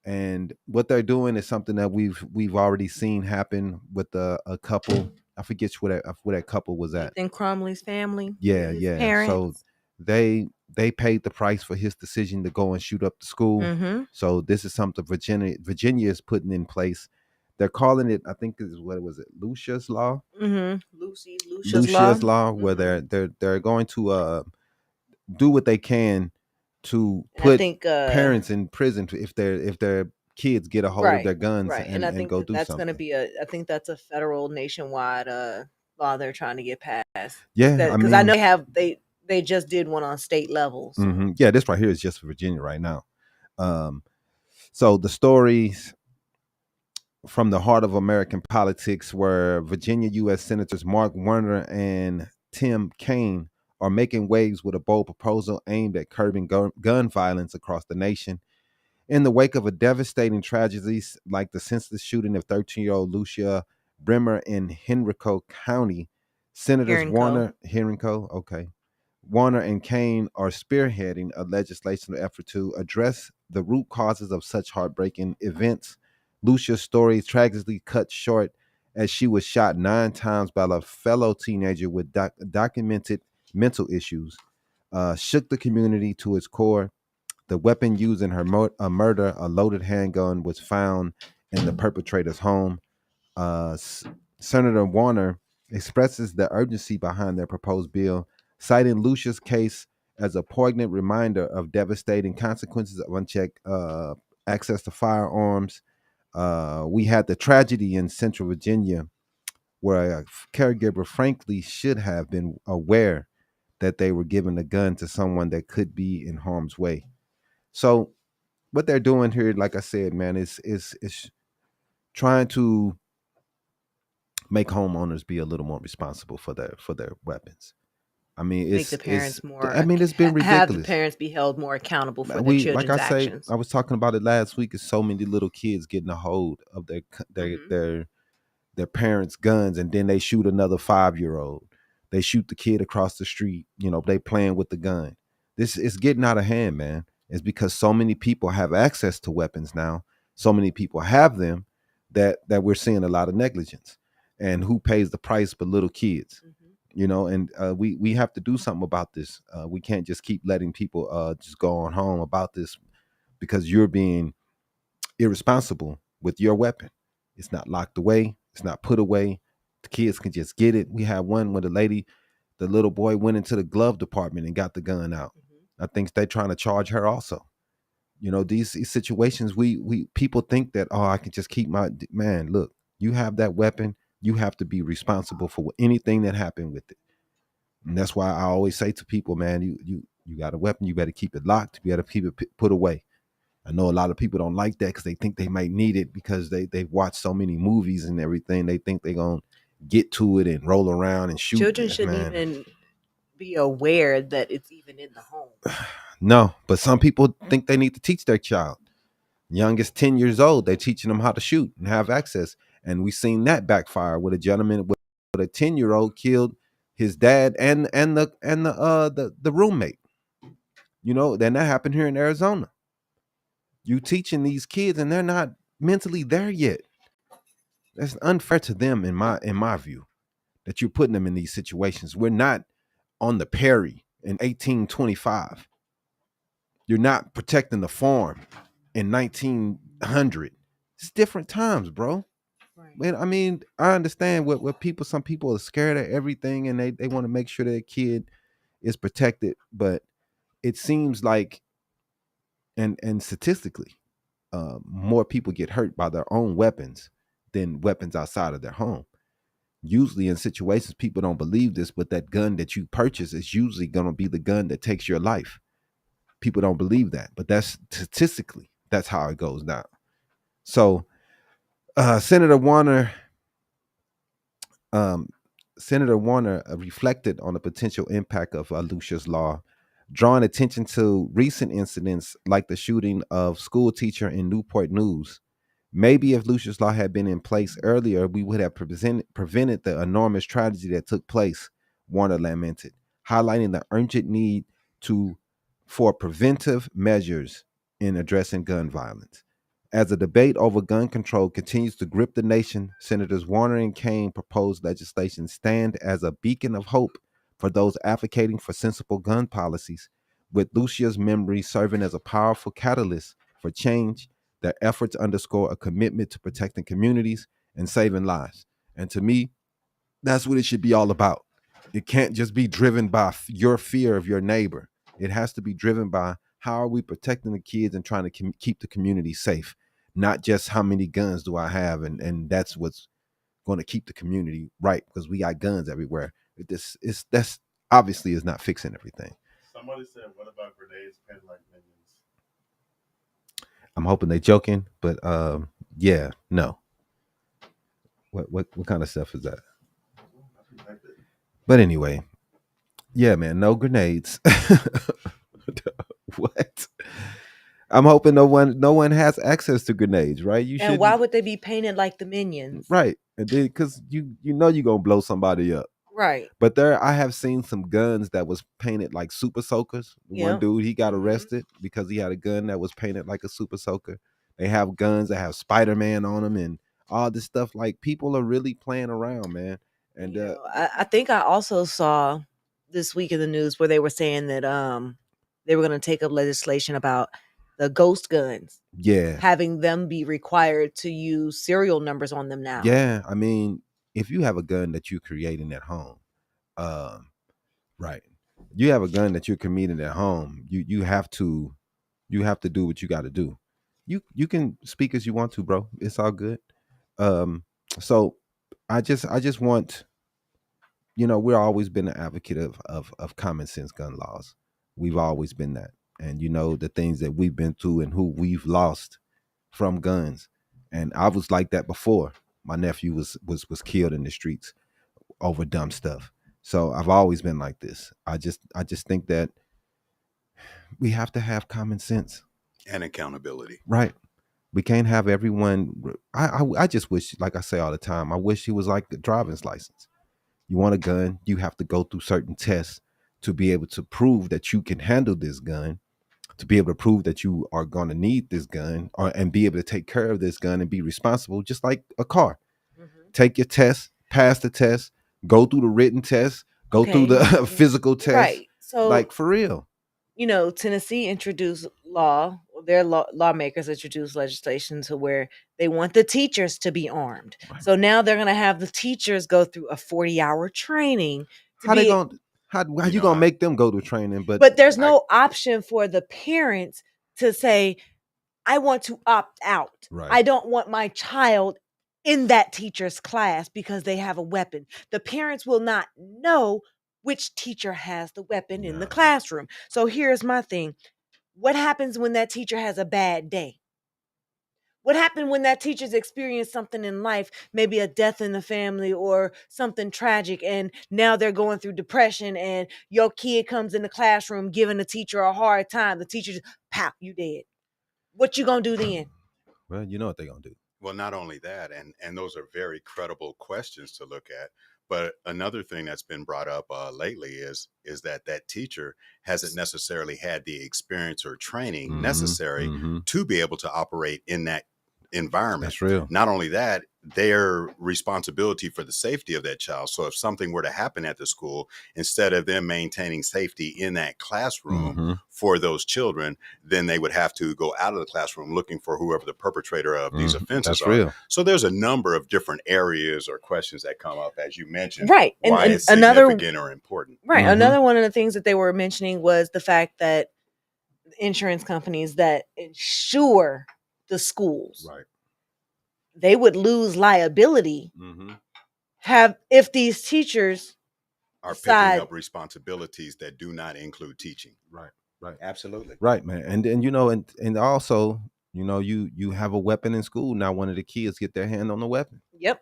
And what they're doing is something that we've already seen happen with a couple. I forget where that couple was at. Ethan Crumley's family. Yeah, his yeah. Parents. So they paid the price for his decision to go and shoot up the school. Mm-hmm. So this is something Virginia is putting in place. They're calling it, I think, is what was it, Lucia's Law? Mm-hmm. Lucia's Law, where mm-hmm. they're going to do what they can to put parents in prison if their kids get a hold of their guns and I think go do that's something. Going to be I think that's a federal nationwide law they're trying to get passed. Yeah, because I know they just did one on state levels. So. Mm-hmm. Yeah, this right here is just for Virginia right now. So the stories from the heart of American politics, where Virginia U.S. Senators Mark Warner and Tim Kaine are making waves with a bold proposal aimed at curbing gun violence across the nation. In the wake of a devastating tragedies like the senseless shooting of 13-year-old Lucia Bremer in Henrico County, Senators Warner and Kaine are spearheading a legislative effort to address the root causes of such heartbreaking events. Lucia's story tragically cut short as she was shot 9 times by a fellow teenager with documented mental issues, shook the community to its core. The weapon used in her murder, a loaded handgun, was found in the perpetrator's home. Senator Warner expresses the urgency behind their proposed bill, citing Lucia's case as a poignant reminder of devastating consequences of unchecked access to firearms. We had the tragedy in Central Virginia where a caregiver frankly should have been aware that they were giving a gun to someone that could be in harm's way. So what they're doing here, like I said, man, is trying to make homeowners be a little more responsible for their weapons. I mean, make the parents more. I mean, it's been ridiculous. Have the parents be held more accountable for their children's actions. I was talking about it last week. Is so many little kids getting a hold of their parents' guns, and then they shoot another 5-year-old. They shoot the kid across the street. You know, they playing with the gun. This is getting out of hand, man. It's because so many people have access to weapons now. So many people have them that we're seeing a lot of negligence. And who pays the price but little kids? Mm-hmm. You know, and we have to do something about this. We can't just keep letting people just go on home about this because you're being irresponsible with your weapon. It's not locked away. It's not put away. The kids can just get it. We had one where the little boy went into the glove department and got the gun out. Mm-hmm. I think they're trying to charge her also. You know, these situations, we people think that, I can just keep man, look, you have that weapon. You have to be responsible for anything that happened with it. And that's why I always say to people, man, you got a weapon, you better keep it locked, you better keep it put away. I know a lot of people don't like that because they think they might need it because they've watched so many movies and everything. They think they're going to get to it and roll around and shoot. Children shouldn't even be aware that it's even in the home. No, but some people think they need to teach their child. Youngest 10 years old, they're teaching them how to shoot and have access. And we've seen that backfire with a gentleman with a 10-year-old killed his dad and the roommate. You know, then that happened here in Arizona. You teaching these kids and they're not mentally there yet. That's unfair to them in my view, that you're putting them in these situations. We're not on the Perry in 1825. You're not protecting the farm in 1900. It's different times, bro. Right. I mean, I understand what some people are scared of everything and they want to make sure their kid is protected, but it seems like and statistically, more people get hurt by their own weapons than weapons outside of their home. Usually in situations, people don't believe this, but that gun that you purchase is usually going to be the gun that takes your life. People don't believe that, but that's statistically, that's how it goes down. So Senator Warner reflected on the potential impact of Lucia's Law, drawing attention to recent incidents like the shooting of school teacher in Newport News. Maybe if Lucia's Law had been in place earlier, we would have prevented the enormous tragedy that took place, Warner lamented, highlighting the urgent need for preventive measures in addressing gun violence. As the debate over gun control continues to grip the nation, Senators Warner and Kaine proposed legislation stand as a beacon of hope for those advocating for sensible gun policies, with Lucia's memory serving as a powerful catalyst for change. Their efforts underscore a commitment to protecting communities and saving lives. And to me, that's what it should be all about. It can't just be driven by your fear of your neighbor. It has to be driven by how are we protecting the kids and trying to keep the community safe, not just how many guns do I have, and that's what's going to keep the community right, because we got guns everywhere. That's obviously is not fixing everything. Somebody said, "What about grenades pinned like minions?" I'm hoping they joking, but yeah, no. What kind of stuff is that? But anyway, yeah, man, no grenades. What? I'm hoping no one has access to grenades, right? And why would they be painted like the minions? Right. And then because you know you're gonna blow somebody up. Right. But I have seen some guns that was painted like super soakers. One dude, he got arrested because he had a gun that was painted like a super soaker. They have guns that have Spider-Man on them and all this stuff. Like, people are really playing around, man. And I think I also saw this week in the news where they were saying that they were going to take up legislation about the ghost guns. Yeah. Having them be required to use serial numbers on them now. Yeah. I mean, if you have a gun that you're creating at home, right. You have a gun that you're committing at home, you have to do what you got to do. You can speak as you want to, bro. It's all good. So I just want, we're always been an advocate of common sense gun laws. We've always been that. And the things that we've been through and who we've lost from guns. And I was like that before. My nephew was killed in the streets over dumb stuff. So I've always been like this. I just think that we have to have common sense and accountability. Right. We can't have everyone. I just wish, like I say all the time, I wish it was like the driver's license. You want a gun, you have to go through certain tests to be able to prove that you can handle this gun, to be able to prove that you are going to need this gun, and be able to take care of this gun and be responsible, just like a car. Take your test, pass the test, go through the written test, go through the physical test. Right. So, like, for real. Tennessee introduced their lawmakers introduced legislation to where they want the teachers to be armed. Right. So now they're going to have the teachers go through a 40-hour training. How you gonna make them go to training? But there's no option for the parents to say, I want to opt out. Right. I don't want my child in that teacher's class because they have a weapon. The parents will not know which teacher has the weapon in the classroom. So here's my thing. What happens when that teacher has a bad day? What happened when that teacher's experienced something in life, maybe a death in the family or something tragic, and now they're going through depression, and your kid comes in the classroom giving the teacher a hard time. The teacher just, pow, you dead. What you gonna do then? Well, you know what they're gonna do. Well, not only that, and those are very credible questions to look at. But another thing that's been brought up lately is that teacher hasn't necessarily had the experience or training necessary to be able to operate in that environment. That's real. Not only that, their responsibility for the safety of that child. So if something were to happen at the school, instead of them maintaining safety in that classroom for those children, then they would have to go out of the classroom looking for whoever the perpetrator of these offenses That's are. Real. So there's a number of different areas or questions that come up, as you mentioned. Right. Why it's significant or important. Right. Another one of the things that they were mentioning was the fact that insurance companies that insure the schools, right, they would lose liability if these teachers are picking up responsibilities that do not include teaching. Right. Absolutely. Right, man. And also, you have a weapon in school. Now one of the kids get their hand on the weapon. Yep.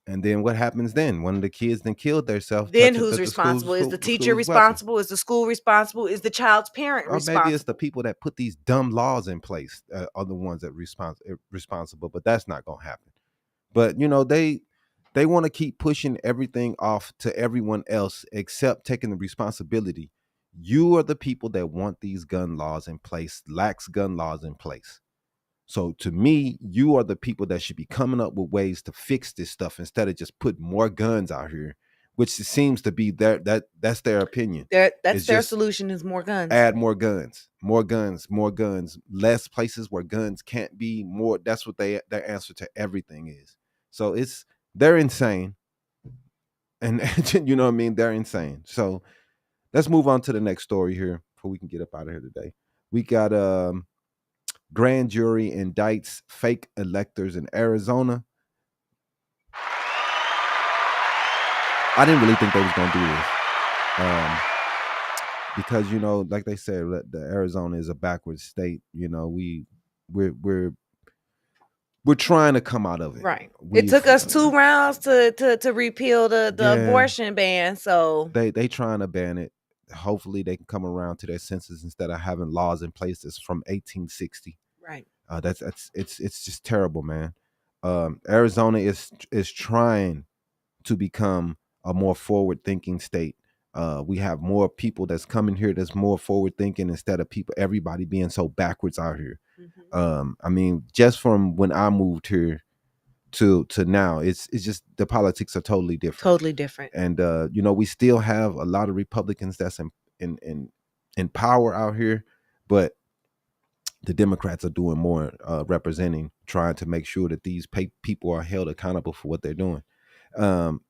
And then what happens then? One of the kids then killed themselves. Then who's responsible? Is the teacher responsible? Is the school responsible? Is the child's parent responsible? Or maybe it's the people that put these dumb laws in place are the ones that responsible. But that's not going to happen. But, they want to keep pushing everything off to everyone else except taking the responsibility. You are the people that want these gun laws in place, lax gun laws in place. So to me, you are the people that should be coming up with ways to fix this stuff instead of just putting more guns out here, which seems to be that's their opinion. That's their solution is more guns. Add more guns, more guns, more guns, less places where guns can't be, more. That's what their answer to everything is. So they're insane. And you know what I mean? They're insane. So let's move on to the next story here before we can get up out of here today. We got grand jury indicts fake electors in Arizona. I didn't really think they was gonna do this, because like they said, the Arizona is a backward state. We're trying to come out of it. Right. It took us 2 rounds to repeal the abortion ban. So they trying to ban it. Hopefully they can come around to their senses instead of having laws in place that's from 1860. Right. It's just terrible, man. Arizona is trying to become a more forward thinking state. We have more people that's coming here that's more forward thinking instead of everybody being so backwards out here. Mm-hmm. I mean, just from when I moved here to now, it's just the politics are totally different. Totally different. And we still have a lot of Republicans that's in power out here, but the Democrats are doing more representing, trying to make sure that these people are held accountable for what they're doing. In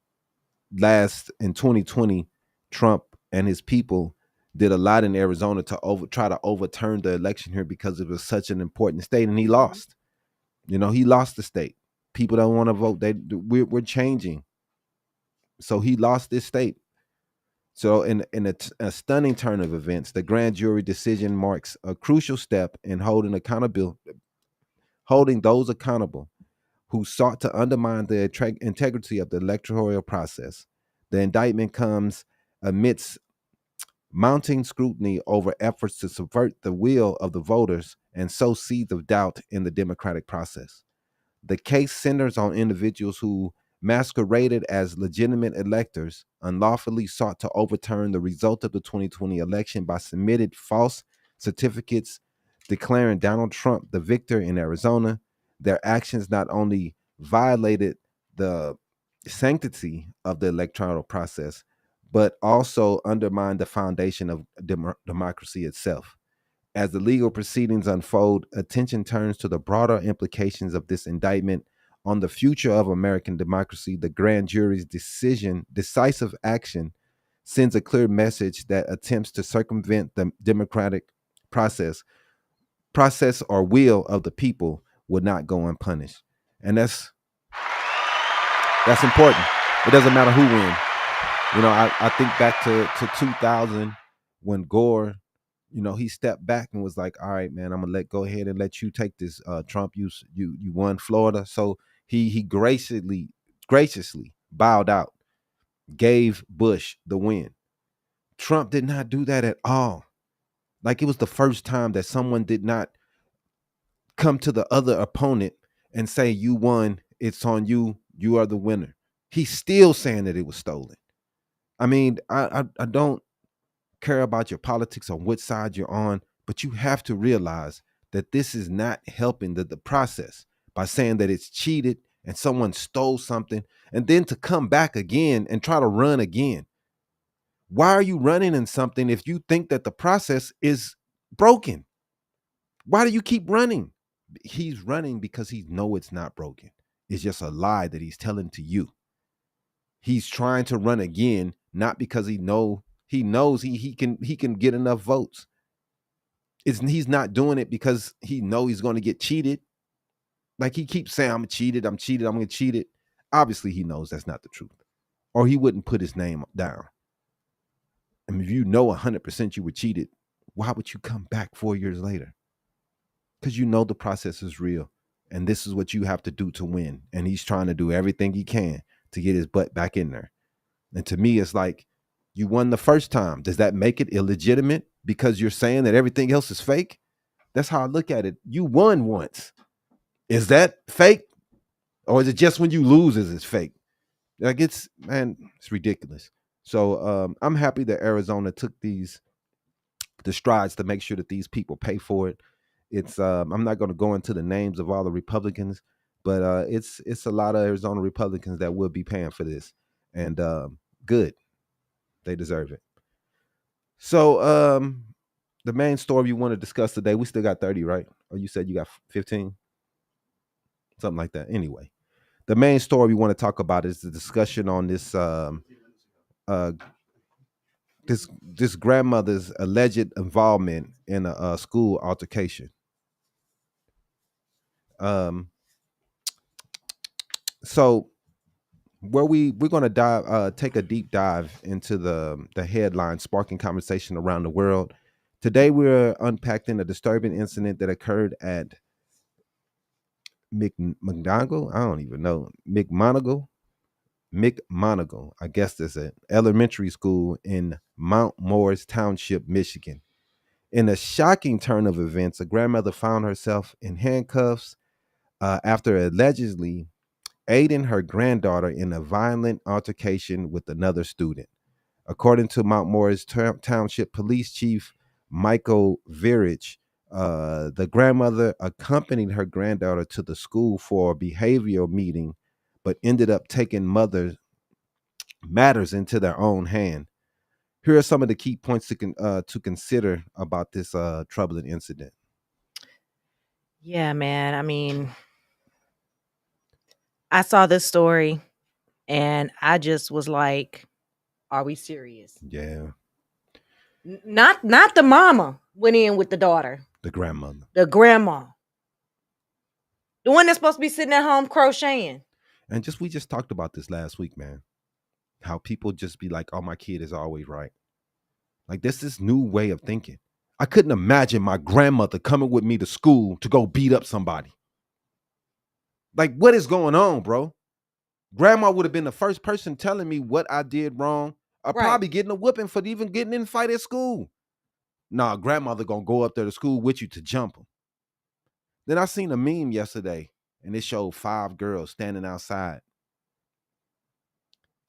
2020, Trump and his people did a lot in Arizona to try to overturn the election here because it was such an important state, and he lost. He lost the state. People don't want to vote. We're changing. So he lost this state. So in a stunning turn of events, the grand jury decision marks a crucial step in holding those accountable who sought to undermine the integrity of the electoral process. The indictment comes amidst mounting scrutiny over efforts to subvert the will of the voters and sow seeds of doubt in the democratic process. The case centers on individuals who masqueraded as legitimate electors, unlawfully sought to overturn the result of the 2020 election by submitting false certificates declaring Donald Trump the victor in Arizona. Their actions not only violated the sanctity of the electoral process, but also undermined the foundation of democracy itself. As the legal proceedings unfold, attention turns to the broader implications of this indictment on the future of American democracy. The grand jury's decisive action, sends a clear message that attempts to circumvent the democratic process or will of the people would not go unpunished. And that's important. It doesn't matter who wins. I think back to 2000 when Gore, he stepped back and was like, all right, man, I'm gonna go ahead and let you take this. Trump, you won Florida. So he graciously bowed out, gave Bush the win. Trump did not do that at all. Like, it was the first time that someone did not come to the other opponent and say, you won, it's on you, you are the winner. He's still saying that it was stolen. I mean, I don't care about your politics on which side you're on, but you have to realize that this is not helping the process by saying that it's cheated and someone stole something, and then to come back again and try to run again. Why are you running in something if you think that the process is broken? Why do you keep running? He's running because he knows it's not broken. It's just a lie that he's telling to you. He's trying to run again, not because he knows he can get enough votes. He's not doing it because he knows he's going to get cheated. Like, he keeps saying, I'm going to cheat it. Obviously, he knows that's not the truth, or he wouldn't put his name down. I mean, if you know 100% you were cheated, why would you come back 4 years later? Because you know the process is real, and this is what you have to do to win. And he's trying to do everything he can to get his butt back in there. And to me, it's like, you won the first time. Does that make it illegitimate because you're saying that everything else is fake? That's how I look at it. You won once. Is that fake? Or is it just when you lose is it's fake? Like, it's ridiculous. So I'm happy that Arizona took the strides to make sure that these people pay for it. It's I'm not going to go into the names of all the Republicans, but it's a lot of Arizona Republicans that will be paying for this, and good, they deserve it. So the main story you want to discuss today, we still got 30, right? Or you said you got 15, something like that. Anyway, the main story we want to talk about is the discussion on this this grandmother's alleged involvement in a school altercation. So where we're going to take a deep dive into the headline sparking conversation around the world. Today we're unpacking a disturbing incident that occurred at McMonagle. I don't even know. McMonagle, I guess that's an elementary school in Mount Morris Township, Michigan. In a shocking turn of events, a grandmother found herself in handcuffs after allegedly aiding her granddaughter in a violent altercation with another student. According to Mount Morris Township Police Chief Michael Virich, the grandmother accompanied her granddaughter to the school for a behavioral meeting, but ended up taking matters into their own hand. Here are some of the key points to consider about this troubling incident. Yeah, man. I mean, I saw this story and I just was like, are we serious? Yeah. Not the mama went in with the daughter. The grandmother. The grandma. The one that's supposed to be sitting at home crocheting. And we just talked about this last week, man. How people just be like, oh, my kid is always right. Like, this new way of thinking. I couldn't imagine my grandmother coming with me to school to go beat up somebody. Like, what is going on, bro? Grandma would have been the first person telling me what I did wrong. Or probably getting a whooping for even getting in a fight at school. Nah, grandmother gonna go up there to school with you to jump them. Then I seen a meme yesterday, and it showed 5 girls standing outside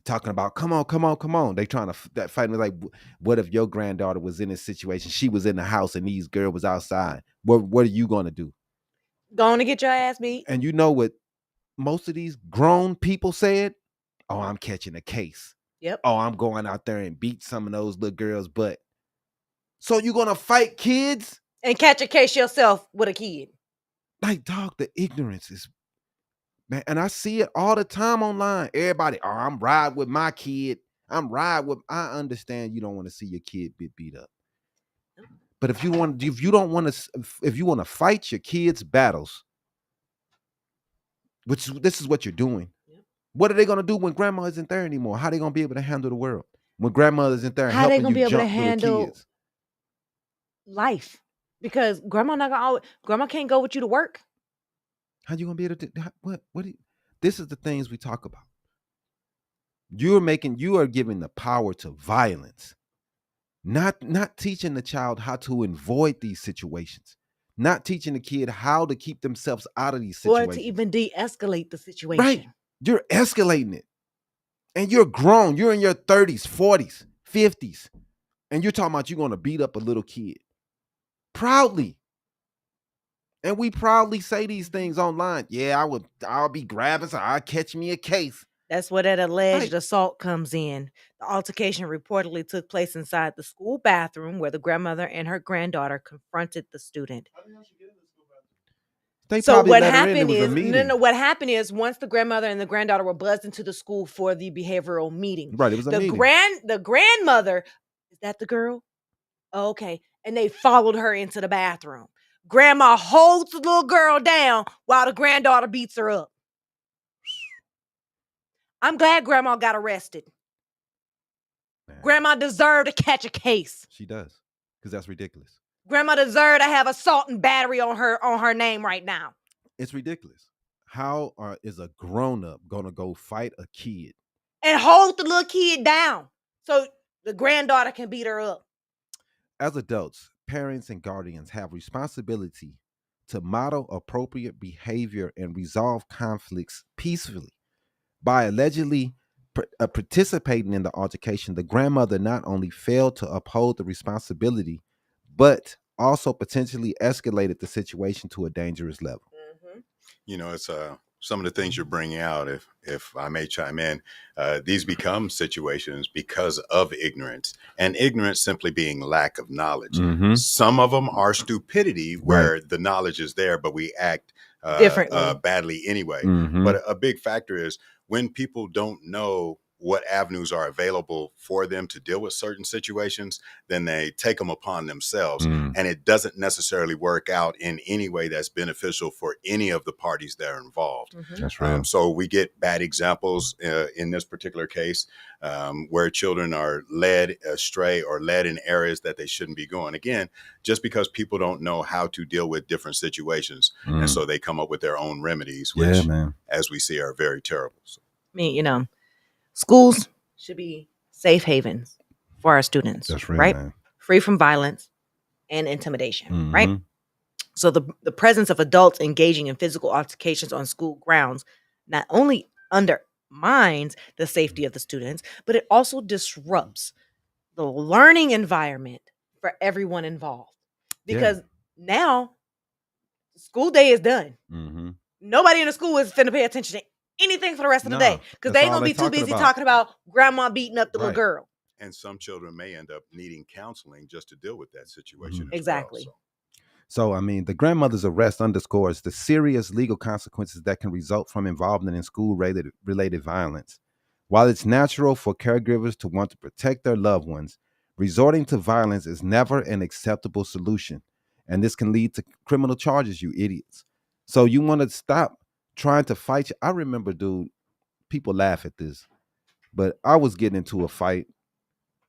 talking about, come on. They trying to fight me like, what if your granddaughter was in this situation? She was in the house and these girls was outside. What are you gonna do? Going to get your ass beat. And you know what most of these grown people said? Oh, I'm catching a case. Yep. Oh, I'm going out there and beat some of those little girls' butt. So you gonna fight kids? And catch a case yourself with a kid. Like, dog, the ignorance is, man, and I see it all the time online. Everybody, oh, I'm riding with my kid. I understand you don't want to see your kid beat up. But if you want to fight your kids' battles, which this is what you're doing. What are they gonna do when grandma isn't there anymore? How are they gonna be able to handle the world when grandma isn't there? How are they gonna be able to little handle kids? Life? Because grandma can't go with you to work. How you gonna be able to this is the things we talk about. You are giving the power to violence, not teaching the child how to avoid these situations, not teaching the kid how to keep themselves out of these situations. Or to even de-escalate the situation. Right. You're escalating it. And you're grown. You're in your 30s, 40s, 50s. And you're talking about you're going to beat up a little kid. Proudly. And we proudly say these things online. Yeah, I'll be grabbing, so I'll catch me a case. That's where that alleged assault comes in. The altercation reportedly took place inside the school bathroom where the grandmother and her granddaughter confronted the student. So what happened is once the grandmother and the granddaughter were buzzed into the school for the behavioral meeting. Right, it was a meeting. The grandmother, is that the girl? Oh, okay. And they followed her into the bathroom. Grandma holds the little girl down while the granddaughter beats her up. I'm glad grandma got arrested. Man. Grandma deserved to catch a case. She does, because that's ridiculous. Grandma deserved to have assault and battery on her name right now. It's ridiculous. How is a grown-up gonna go fight a kid and hold the little kid down so the granddaughter can beat her up? As adults, parents and guardians have responsibility to model appropriate behavior and resolve conflicts peacefully. By allegedly participating in the altercation, the grandmother not only failed to uphold the responsibility, but also potentially escalated the situation to a dangerous level. You know, it's some of the things you're bringing out, if I may chime in, these become situations because of ignorance, and ignorance simply being lack of knowledge. Some of them are stupidity, where the knowledge is there, but we act differently, badly anyway. But a big factor is when people don't know what avenues are available for them to deal with certain situations, then they take them upon themselves, and it doesn't necessarily work out in any way that's beneficial for any of the parties that are involved. That's right. So we get bad examples in this particular case, where children are led astray or led in areas that they shouldn't be going. Again, just because people don't know how to deal with different situations, and so they come up with their own remedies, which, as we see, are very terrible. So. I mean, you know, schools should be safe havens for our students. That's real, right? Man. Free from violence and intimidation, right? So the presence of adults engaging in physical altercations on school grounds not only undermines the safety of the students, but it also disrupts the learning environment for everyone involved. Because now school day is done. Nobody in the school is finna pay attention to anything for the rest of the day, because they ain't gonna be too busy talking about grandma beating up the little girl. And some children may end up needing counseling just to deal with that situation. Exactly. Well, So, I mean, the grandmother's arrest underscores the serious legal consequences that can result from involvement in school-related violence. While it's natural for caregivers to want to protect their loved ones, resorting to violence is never an acceptable solution, and this can lead to criminal charges, you idiots. So you want to stop trying to fight. I remember, dude, people laugh at this, but I was getting into a fight,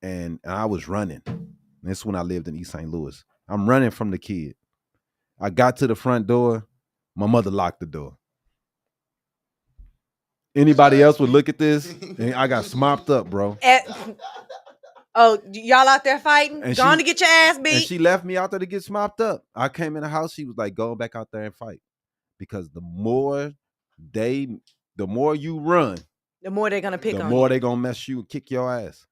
and I was running. This is when I lived in East St. Louis. I'm running from the kid. I got to the front door. My mother locked the door. Anybody else would look at this, and I got smopped up, bro. Oh, y'all out there fighting? Going to get your ass beat. And she left me out there to get smopped up. I came in the house. She was like, "Go back out there and fight," because the more you run, the more they're gonna pick on you. The more they're gonna mess you and kick your ass.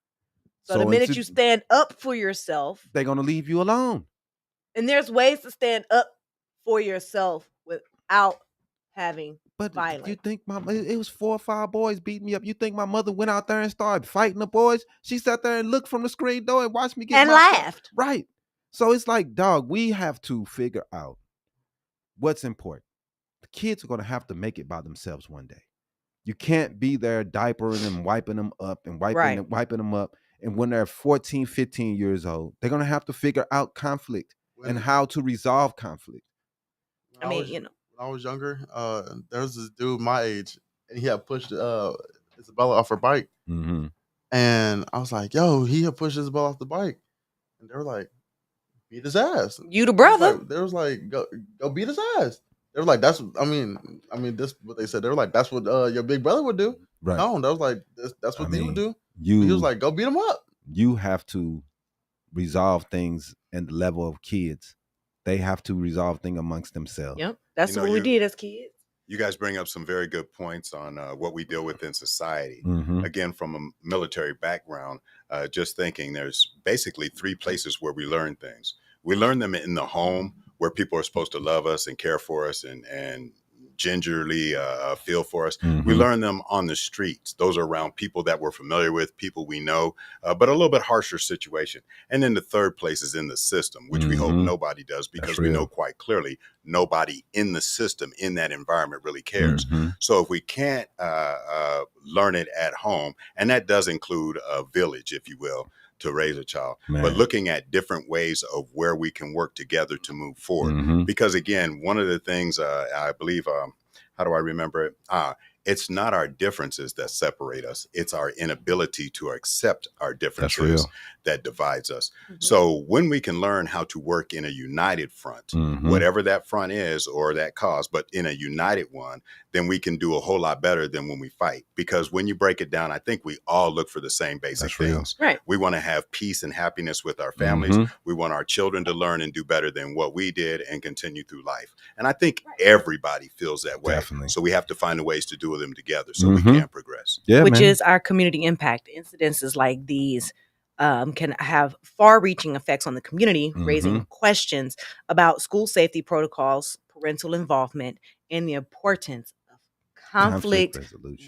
So the minute you stand up for yourself, they're gonna leave you alone. And there's ways to stand up for yourself without having violence. You think it was 4 or 5 boys beating me up? You think my mother went out there and started fighting the boys? She sat there and looked from the screen door and watched me get and laughed. Right. So it's like, dog, we have to figure out what's important. The kids are gonna have to make it by themselves one day. You can't be there diapering them, wiping them up, and wiping them up. And when they're 14, 15 years old, they're gonna have to figure out conflict and how to resolve conflict. I mean, you know, when I was younger, there was this dude my age, and he had pushed Isabella off her bike. And I was like, "Yo, he had pushed Isabella off the bike," and they were like, "Beat his ass." You the brother? They was like, "Go beat his ass." They were like, "That's." I mean, this what they said. They were like, "That's what your big brother would do." Right. No, that was like, "That's what he would do." He was like, "Go beat him up." You have to resolve things at the level of kids. They have to resolve things amongst themselves. Yep, that's what we did as kids. You guys bring up some very good points on what we deal with in society. Again, from a military background, just thinking there's basically 3 places where we learn things. We learn them in the home, where people are supposed to love us and care for us and gingerly feel for us. We learn them on the streets. Those are around people that we're familiar with, people we know, but a little bit harsher situation. And then the third place is in the system, which we hope nobody does, because we know quite clearly nobody in the system, in that environment, really cares. So if we can't learn it at home, and that does include a village, if you will, to raise a child, but looking at different ways of where we can work together to move forward. Because again, one of the things I believe, how do I remember it? It's not our differences that separate us. It's our inability to accept our differences that divides us. So when we can learn how to work in a united front, whatever that front is or that cause, but in a united one, then we can do a whole lot better than when we fight. Because when you break it down, I think we all look for the same basic things. Right. We want to have peace and happiness with our families. We want our children to learn and do better than what we did and continue through life. And I think everybody feels that way. Definitely. So we have to find a ways to do them together so we can progress. Which is our community impact. Incidences like these can have far-reaching effects on the community, raising questions about school safety protocols, parental involvement, and the importance of conflict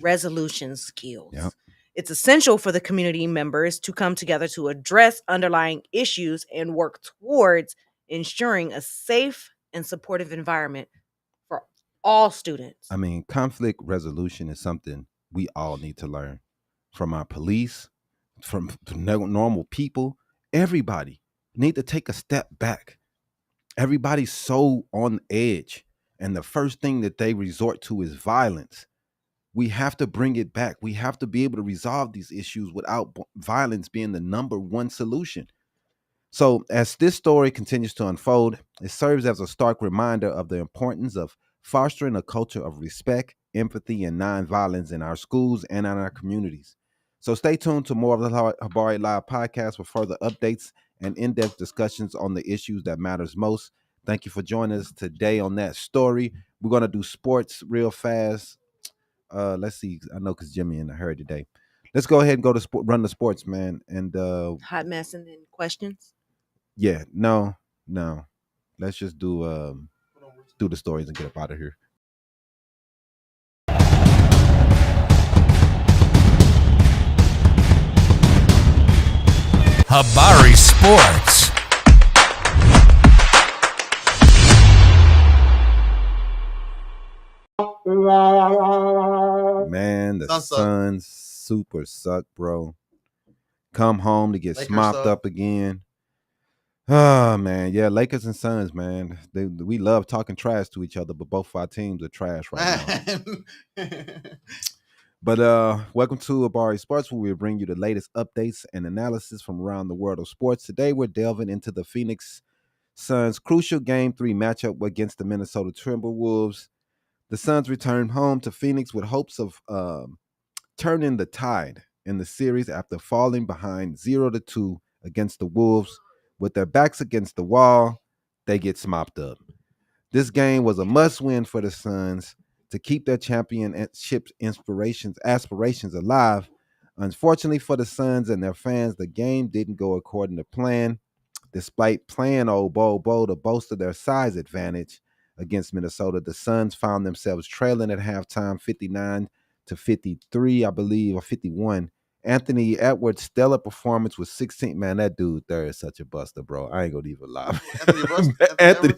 resolution skills. Yep. It's essential for the community members to come together to address underlying issues and work towards ensuring a safe and supportive environment for all students. I mean, conflict resolution is something we all need to learn from our police, from normal people. Everybody need to take a step back. Everybody's so on edge, and the first thing that they resort to is violence. We have to bring it back. We have to be able to resolve these issues without violence being the number one solution. So as this story continues to unfold, it serves as a stark reminder of the importance of fostering a culture of respect, empathy, and nonviolence in our schools and in our communities. So stay tuned to more of the Habari Live podcast for further updates and in-depth discussions on the issues that matters most. Thank you for joining us today on that story. We're going to do sports real fast. Let's see. I know because Jimmy in a hurry today. Let's go ahead and go to run the sports, man. And hot mess and then questions. Yeah, no. Let's just do the stories and get up out of here. Habari Sports. Man, the Suns super suck, bro. Come home to get smopped up again. Oh, man. Yeah, Lakers and Suns, man. We love talking trash to each other, but both of our teams are trash right now. But welcome to Habari Sports, where we bring you the latest updates and analysis from around the world of sports. Today, we're delving into the Phoenix Suns' crucial Game 3 matchup against the Minnesota Timberwolves. The Suns returned home to Phoenix with hopes of turning the tide in the series after falling behind 0-2 against the Wolves. With their backs against the wall, they get smopped up. This game was a must-win for the Suns to keep their championship aspirations alive. Unfortunately for the Suns and their fans, the game didn't go according to plan. Despite playing old Bo to bolster their size advantage against Minnesota, the Suns found themselves trailing at halftime 59-53, I believe, or 51. Anthony Edwards' stellar performance was 16. Man, that dude there is such a buster, bro. I ain't gonna even lie. Anthony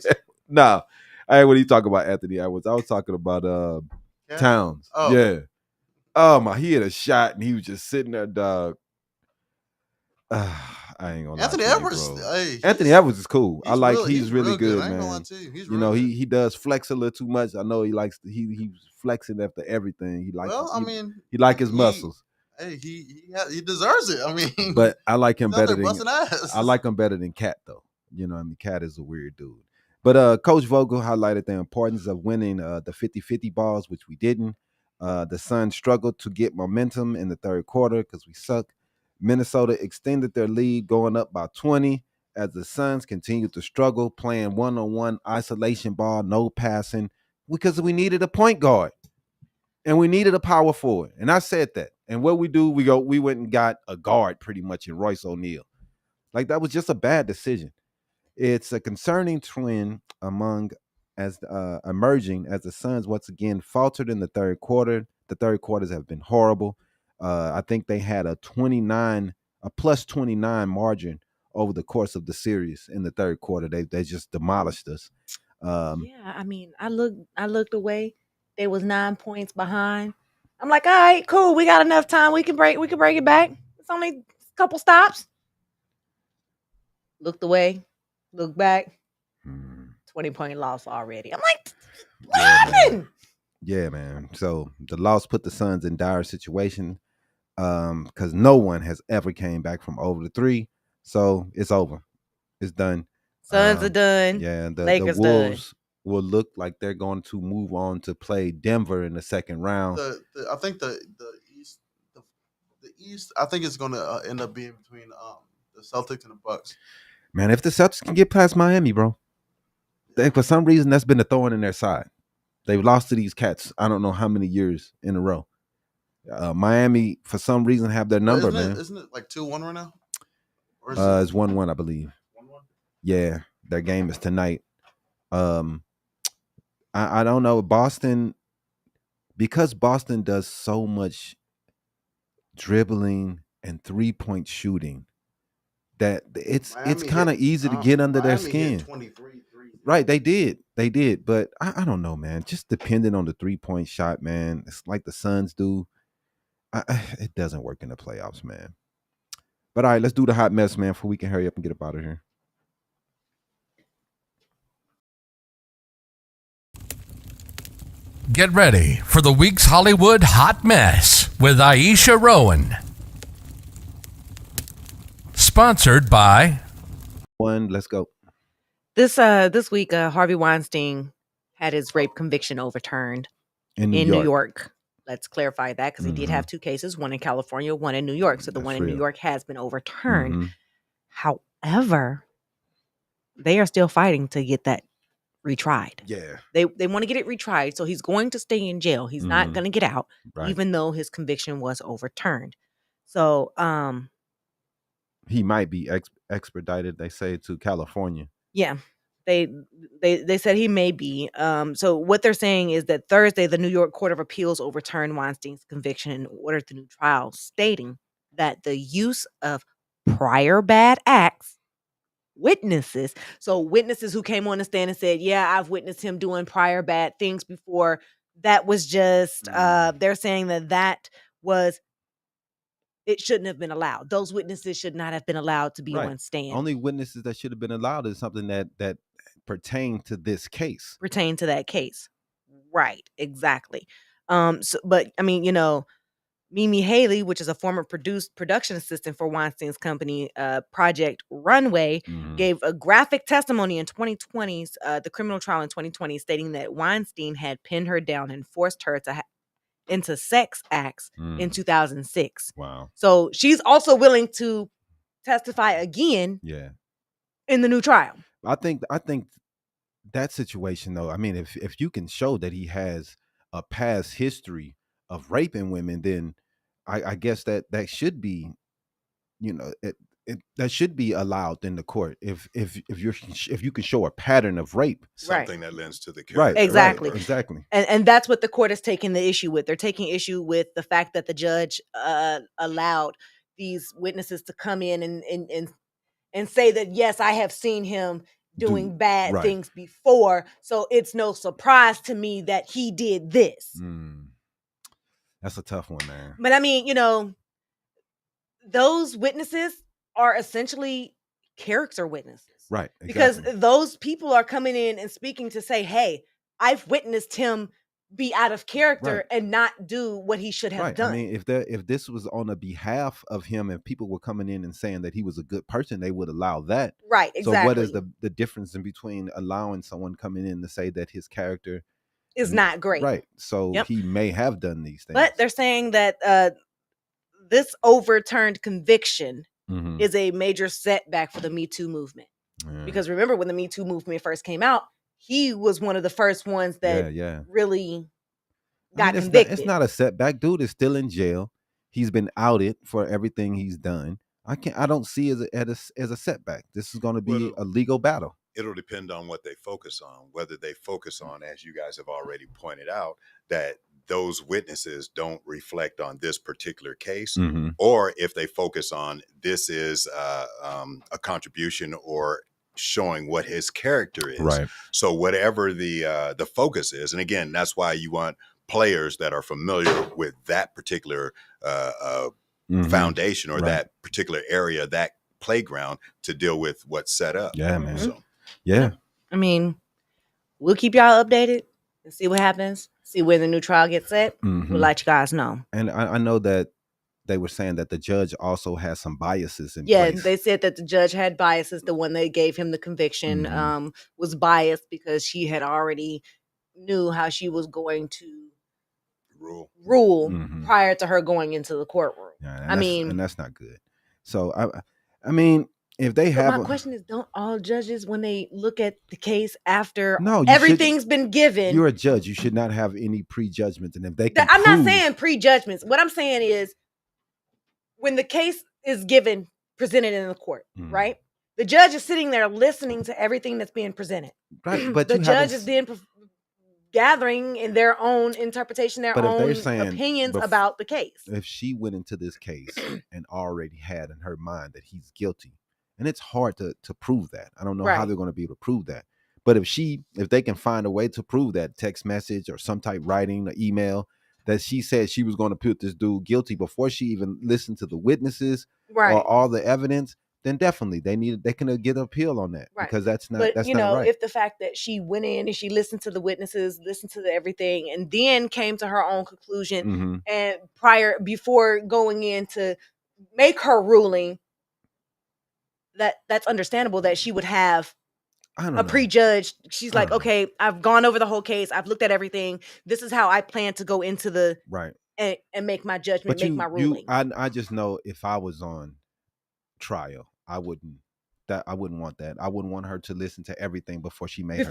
nah, I ain't what you talking about, Anthony Edwards. I was talking about Towns. Oh. Yeah. Oh my, he had a shot and he was just sitting there, dog. I ain't gonna Anthony lie Edwards. Anthony Edwards is cool. I like he's really good, I ain't man. gonna lie to you. He's you know, he does flex a little too much. I know he likes he's flexing after everything. He likes he like his muscles. Hey, he deserves it. I mean, but I like him better than I like him better than Cat though. You know, I mean, Cat is a weird dude. But Coach Vogel highlighted the importance of winning the 50-50 balls, which we didn't. The Suns struggled to get momentum in the third quarter because we suck. Minnesota extended their lead, going up by 20 as the Suns continued to struggle, playing one-on-one isolation ball, no passing, because we needed a point guard and we needed a power forward. And I said that. And what we do, we went and got a guard pretty much in Royce O'Neal. Like, that was just a bad decision. It's a concerning trend emerging as the Suns once again faltered in the third quarter. The third quarters have been horrible. I think they had a plus 29 margin over the course of the series in the third quarter. They just demolished us. Yeah, I mean, I looked away. They was 9 points behind. I'm like, all right, cool. We got enough time. We can break it back. It's only a couple stops. Looked away, looked back. 20-point loss already. I'm like, what happened? Yeah, man. So the loss put the Suns in dire situation because no one has ever came back from over the 3. So it's over. It's done. Suns are done. Yeah, the Lakers Wolves will look like they're going to move on to play Denver in the second round. I think the East. I think it's going to end up being between the Celtics and the Bucks. Man, if the Celtics can get past Miami, bro, for some reason that's been a thorn in their side. They've lost to these cats. I don't know how many years in a row. Miami, for some reason, have their number, man. Isn't it like 2-1 right now? It's 1-1, I believe. 1-1? Yeah, that game is tonight. I don't know, Boston, because Boston does so much dribbling and 3-point shooting that it's kind of easy to get under their skin. 23 threes. Right, they did, but I don't know, man. Just depending on the 3-point shot, man. It's like the Suns do. It doesn't work in the playoffs, man. But all right, let's do the hot mess, man, before we can hurry up and get up out of here. Get ready for the week's Hollywood Hot Mess with Iesha Rowan. Sponsored by Let's go. This week, Harvey Weinstein had his rape conviction overturned In New York. Let's clarify that because he did have 2 cases, one in California, one in New York. So the one in New York has been overturned. However, they are still fighting to get that retried. Yeah. They want to get it retried. So he's going to stay in jail. He's not going to get out, even though his conviction was overturned. So he might be extradited, they say, to California. Yeah. They said he may be. So what they're saying is that Thursday, the New York Court of Appeals overturned Weinstein's conviction and ordered the new trial, stating that the use of prior bad acts, witnesses who came on the stand and said, yeah, I've witnessed him doing prior bad things before. That was just, they're saying that was, it shouldn't have been allowed. Those witnesses should not have been allowed to be on stand. Only witnesses that should have been allowed is something that pertain to this case. Pertain to that case. Right, exactly. But I mean, Mimi Haley, which is a former production assistant for Weinstein's company, Project Runway, gave a graphic testimony in 2020's the criminal trial in 2020, stating that Weinstein had pinned her down and forced her into sex acts in 2006. Wow. So she's also willing to testify again. Yeah. In the new trial. I think that situation, though, I mean, if you can show that he has a past history of raping women, then I guess that should be, that should be allowed in the court. If you can show a pattern of rape, something that lends to the character. Right, exactly. Exactly. And that's what the court is taking the issue with. They're taking issue with the fact that the judge allowed these witnesses to come in and say that, yes, I have seen him doing bad things before, so it's no surprise to me that he did this. That's a tough one, man. But I mean, those witnesses are essentially character witnesses. Right. Exactly. Because those people are coming in and speaking to say, hey, I've witnessed him be out of character and not do what he should have done. I mean, if this was on the behalf of him and people were coming in and saying that he was a good person, they would allow that. Right, exactly. So what is the difference in between allowing someone coming in to say that his character is not great? Right. So he may have done these things. But they're saying that this overturned conviction is a major setback for the Me Too movement. Yeah. Because remember, when the Me Too movement first came out, he was one of the first ones that really got convicted. It's not a setback. Dude is still in jail. He's been outed for everything he's done. I don't see it as a setback. This is going to be a legal battle. It'll depend on what they focus on, whether they focus on, as you guys have already pointed out, that those witnesses don't reflect on this particular case, or if they focus on this is a contribution or showing what his character is. Right. So whatever the focus is, and again, that's why you want players that are familiar with that particular foundation or that particular area, that playground, to deal with what's set up. Yeah, man. So, yeah. I mean, we'll keep y'all updated and see what happens. See when the new trial gets set. We'll let you guys know. And I know that they were saying that the judge also has some biases in place. Yeah, they said that the judge had biases. The one that gave him the conviction was biased because she had already knew how she was going to rule prior to her going into the courtroom. Yeah, and that's not good. So I mean, if they have, my question is, don't all judges, when they look at the case after everything's been given, you're a judge, you should not have any prejudgments. And if they can I'm not saying prejudgments. What I'm saying is, when the case is given presented in the court, right? The judge is sitting there listening to everything that's being presented. Right, but the judge is then gathering in their own interpretation, their own opinions about the case. If she went into this case and already had in her mind that he's guilty, and it's hard to prove that. I don't know how they're going to be able to prove that. But if they can find a way to prove that, text message or some type writing or email, that she said she was going to put this dude guilty before she even listened to the witnesses or all the evidence, then definitely they can get an appeal on that, because that's not right. If the fact that she went in and she listened to the witnesses, listened to everything, and then came to her own conclusion, and before going in to make her ruling, that's understandable that she would have a prejudged. She's like, okay, I've gone over the whole case, I've looked at everything. This is how I plan to go into the and make my judgment, my ruling. I just know if I was on trial, I wouldn't want that. I wouldn't want her to listen to everything before she made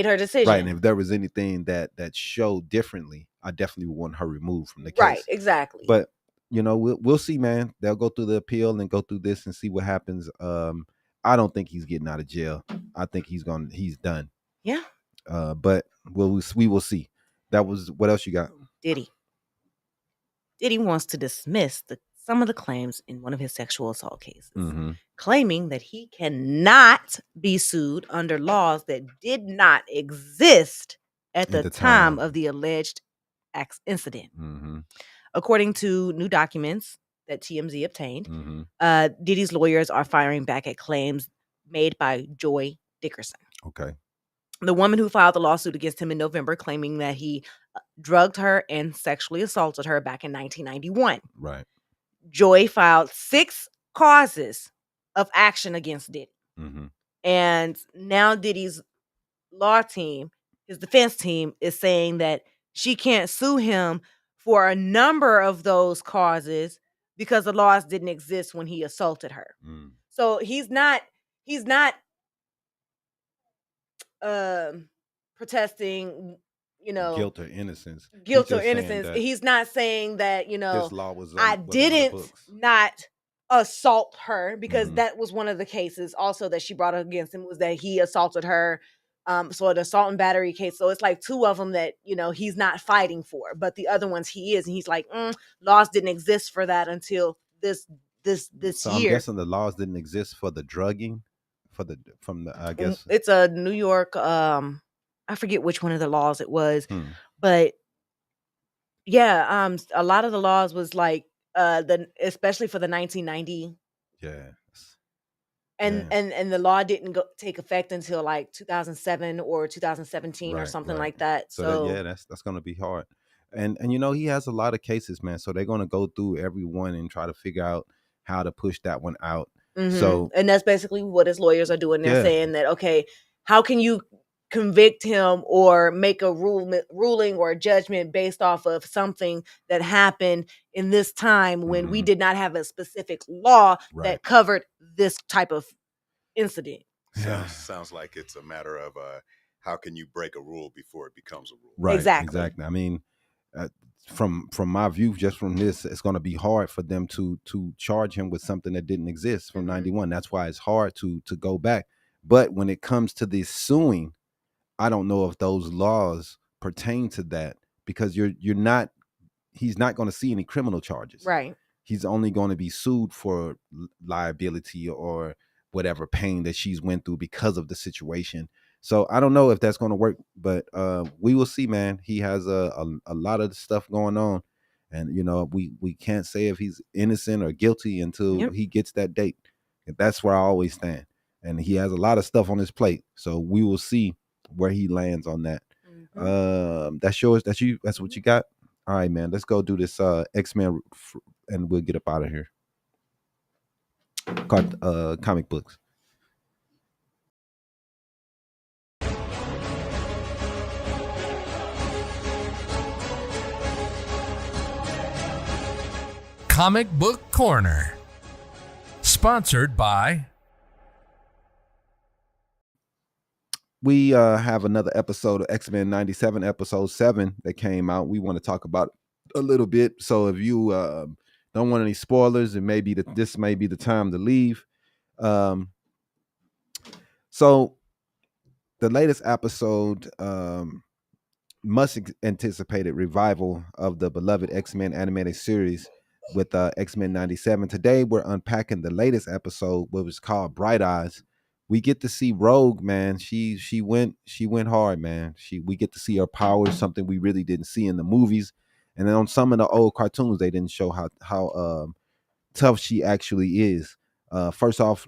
her decision. Right. And if there was anything that showed differently, I definitely would want her removed from the case. Right, exactly. But we'll see, man. They'll go through the appeal and go through this and see what happens. I don't think he's getting out of jail. I think he's done. Yeah. But we will see. That was, what else you got? Diddy wants to dismiss some of the claims in one of his sexual assault cases, claiming that he cannot be sued under laws that did not exist at the time of the alleged incident. According to new documents that TMZ obtained, Diddy's lawyers are firing back at claims made by Joy Dickerson. Okay. The woman who filed the lawsuit against him in November, claiming that he drugged her and sexually assaulted her back in 1991. Right. Joy filed 6 causes of action against Diddy. And now Diddy's law team, his defense team, is saying that she can't sue him for a number of those causes because the laws didn't exist when he assaulted her. So he's not protesting, guilt or innocence. He's not saying that, this law was I didn't not assault her, because that was one of the cases also that she brought against him, was that he assaulted her. So an assault and battery case. So it's like 2 of them that, he's not fighting for, but the other ones he is. And he's like, laws didn't exist for that until this so year. I'm guessing the laws didn't exist for the drugging, I guess. It's a New York, I forget which one of the laws it was, but yeah, a lot of the laws was like, especially for the 1990. Yeah. And the law didn't take effect until like 2007 or 2017 or something like that. So that's going to be hard. And he has a lot of cases, man. So they're going to go through every one and try to figure out how to push that one out. So, and that's basically what his lawyers are doing. They're saying that, okay, how can you convict him or make a ruling or a judgment based off of something that happened in this time when we did not have a specific law that covered this type of incident? Sounds like it's a matter of how can you break a rule before it becomes a rule? Right. Exactly. I mean, from my view, just from this, it's going to be hard for them to charge him with something that didn't exist from 91. That's why it's hard to go back. But when it comes to this suing, I don't know if those laws pertain to that, because he's not going to see any criminal charges. Right. He's only going to be sued for liability or whatever pain that she's went through because of the situation. So I don't know if that's going to work, but we will see, man. He has a lot of stuff going on, and we can't say if he's innocent or guilty until he gets that date. And that's where I always stand. And he has a lot of stuff on his plate, so we will see where he lands on that. That's yours. That's you. That's what you got. All right, man. Let's go do this X-Men, and we'll get up out of here. Comic books. Comic Book Corner. Sponsored by... We have another episode of X-Men 97, episode 7 that came out. We want to talk about a little bit. So if you Don't want any spoilers. This may be the time to leave. So the latest episode, much anticipated revival of the beloved X-Men animated series with X-Men 97. Today we're unpacking the latest episode, what was called Bright Eyes. We get to see Rogue, man. She went hard, man. We get to see her powers, something we really didn't see in the movies. And then on some of the old cartoons, they didn't show how tough she actually is. First off,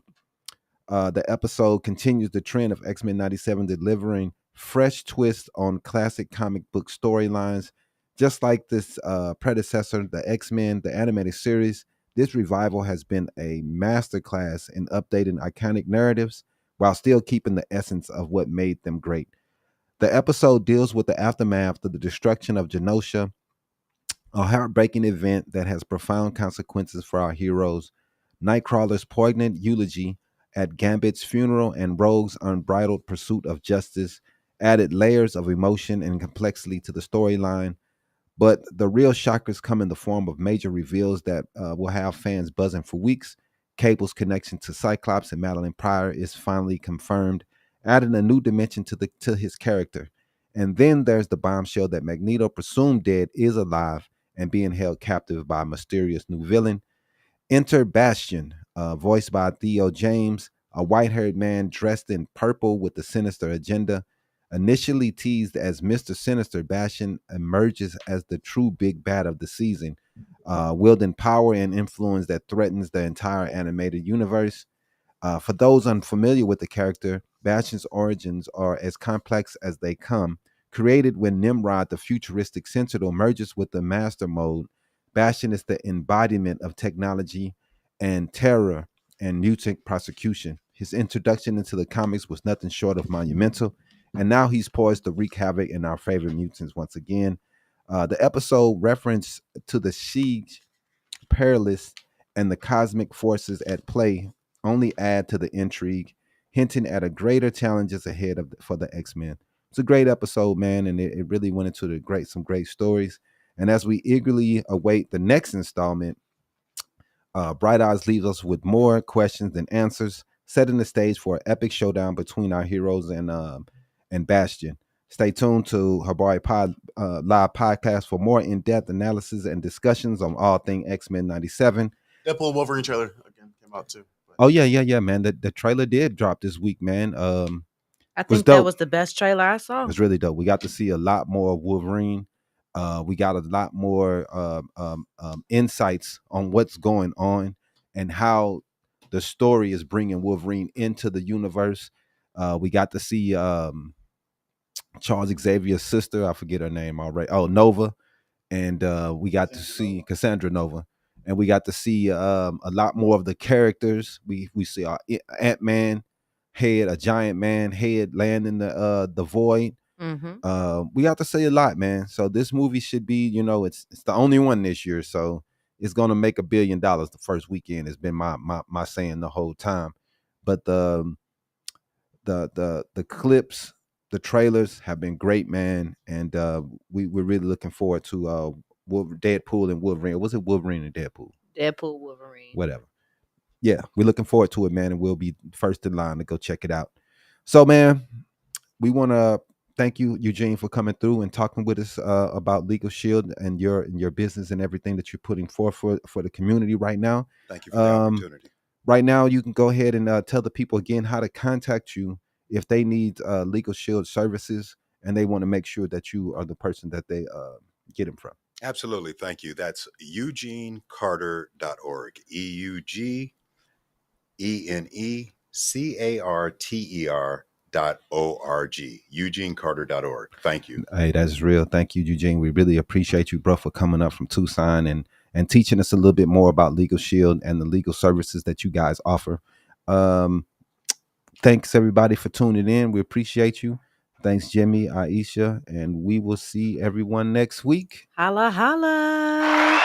the episode continues the trend of X-Men 97 delivering fresh twists on classic comic book storylines. Just like this predecessor, the X-Men, the animated series, this revival has been a masterclass in updating iconic narratives while still keeping the essence of what made them great. The episode deals with the aftermath of the destruction of Genosha, a heartbreaking event that has profound consequences for our heroes. Nightcrawler's poignant eulogy at Gambit's funeral and Rogue's unbridled pursuit of justice added layers of emotion and complexity to the storyline. But the real shockers come in the form of major reveals that will have fans buzzing for weeks. Cable's connection to Cyclops and Madeline Pryor is finally confirmed, adding a new dimension to his character. And then there's the bombshell that Magneto, presumed dead, is alive and being held captive by a mysterious new villain. Enter Bastion, voiced by Theo James, a white-haired man dressed in purple with a sinister agenda. Initially teased as Mr. Sinister, Bastion emerges as the true big bad of the season, wielding power and influence that threatens the entire animated universe. For those unfamiliar with the character, Bastion's origins are as complex as they come. Created when Nimrod, the futuristic Sentinel, merges with the Master Mode, Bastion is the embodiment of technology and terror and mutant prosecution. His introduction into the comics was nothing short of monumental, and now he's poised to wreak havoc in our favorite mutants once again. The episode reference to the Siege Perilous and the cosmic forces at play only add to the intrigue, hinting at a greater challenges ahead for the X-Men. It's a great episode, man, and it really went into some great stories. And as we eagerly await the next installment, Bright Eyes leaves us with more questions than answers, setting the stage for an epic showdown between our heroes and Bastion. Stay tuned to Habari Live Podcast for more in-depth analysis and discussions on all things X-Men 97. Deadpool and Wolverine trailer again came out too. Oh yeah, man. The trailer did drop this week, man. I think that was the best trailer I saw. It was really dope. We got to see a lot more of Wolverine. We got a lot more insights on what's going on and how the story is bringing Wolverine into the universe. We got to see Charles Xavier's sister. I forget her name already. Oh, Nova. And we got to see Cassandra Nova. And we got to see a lot more of the characters. We see our Ant-Man head, a giant man head land in the void. Mm-hmm. We got to see a lot, man. So this movie should be, it's the only one this year. So it's gonna make $1 billion the first weekend. Has been my saying the whole time. But the clips, the trailers have been great, man. And we're really looking forward to Deadpool and Wolverine. Or was it Wolverine and Deadpool? Deadpool, Wolverine. Whatever. Yeah, we're looking forward to it, man, and we'll be first in line to go check it out. So, man, we want to thank you, Eugene, for coming through and talking with us about Legal Shield and your business and everything that you're putting forth for the community right now. Thank you for the opportunity. Right now, you can go ahead and tell the people again how to contact you if they need Legal Shield services and they want to make sure that you are the person that they get them from. Absolutely. Thank you. That's EugeneCarter.org. EugeneCarter.org. EugeneCarter.org. Thank you. Hey, that's real. Thank you, Eugene. We really appreciate you, bro, for coming up from Tucson and teaching us a little bit more about Legal Shield and the legal services that you guys offer. Thanks, everybody, for tuning in. We appreciate you. Thanks, Jimmy, Iesha, and we will see everyone next week. Holla, holla.